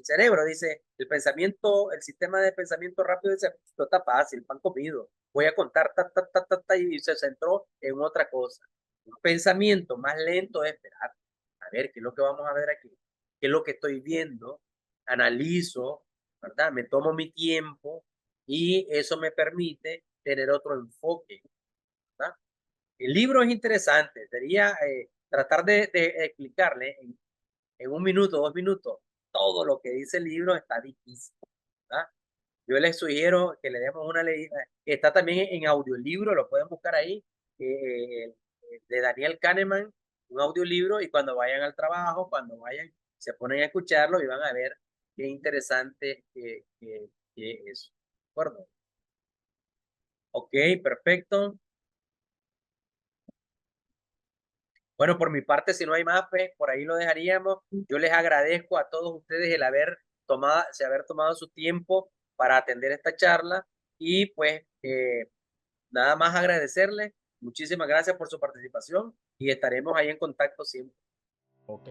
[SPEAKER 1] cerebro dice, el pensamiento, el sistema de pensamiento rápido dice, esto está fácil, pan comido, voy a contar, y se centró en otra cosa. Un pensamiento más lento es esperar, a ver, ¿qué es lo que vamos a ver aquí? ¿Qué es lo que estoy viendo? Analizo, ¿verdad? Me tomo mi tiempo y eso me permite tener otro enfoque, ¿verdad? El libro es interesante, sería tratar de explicarle en un minuto, 2 minutos, todo lo que dice el libro está difícil, ¿verdad? Yo les sugiero que le demos una leída, que está también en audiolibro, lo pueden buscar ahí, de Daniel Kahneman, un audiolibro, y cuando vayan al trabajo, cuando vayan, se ponen a escucharlo y van a ver qué interesante que es. ¿De acuerdo? Ok, perfecto. Bueno, por mi parte, si no hay más, pues por ahí lo dejaríamos. Yo les agradezco a todos ustedes el haber tomado su tiempo para atender esta charla y pues nada más agradecerles. Muchísimas gracias por su participación y estaremos ahí en contacto siempre.
[SPEAKER 2] Ok.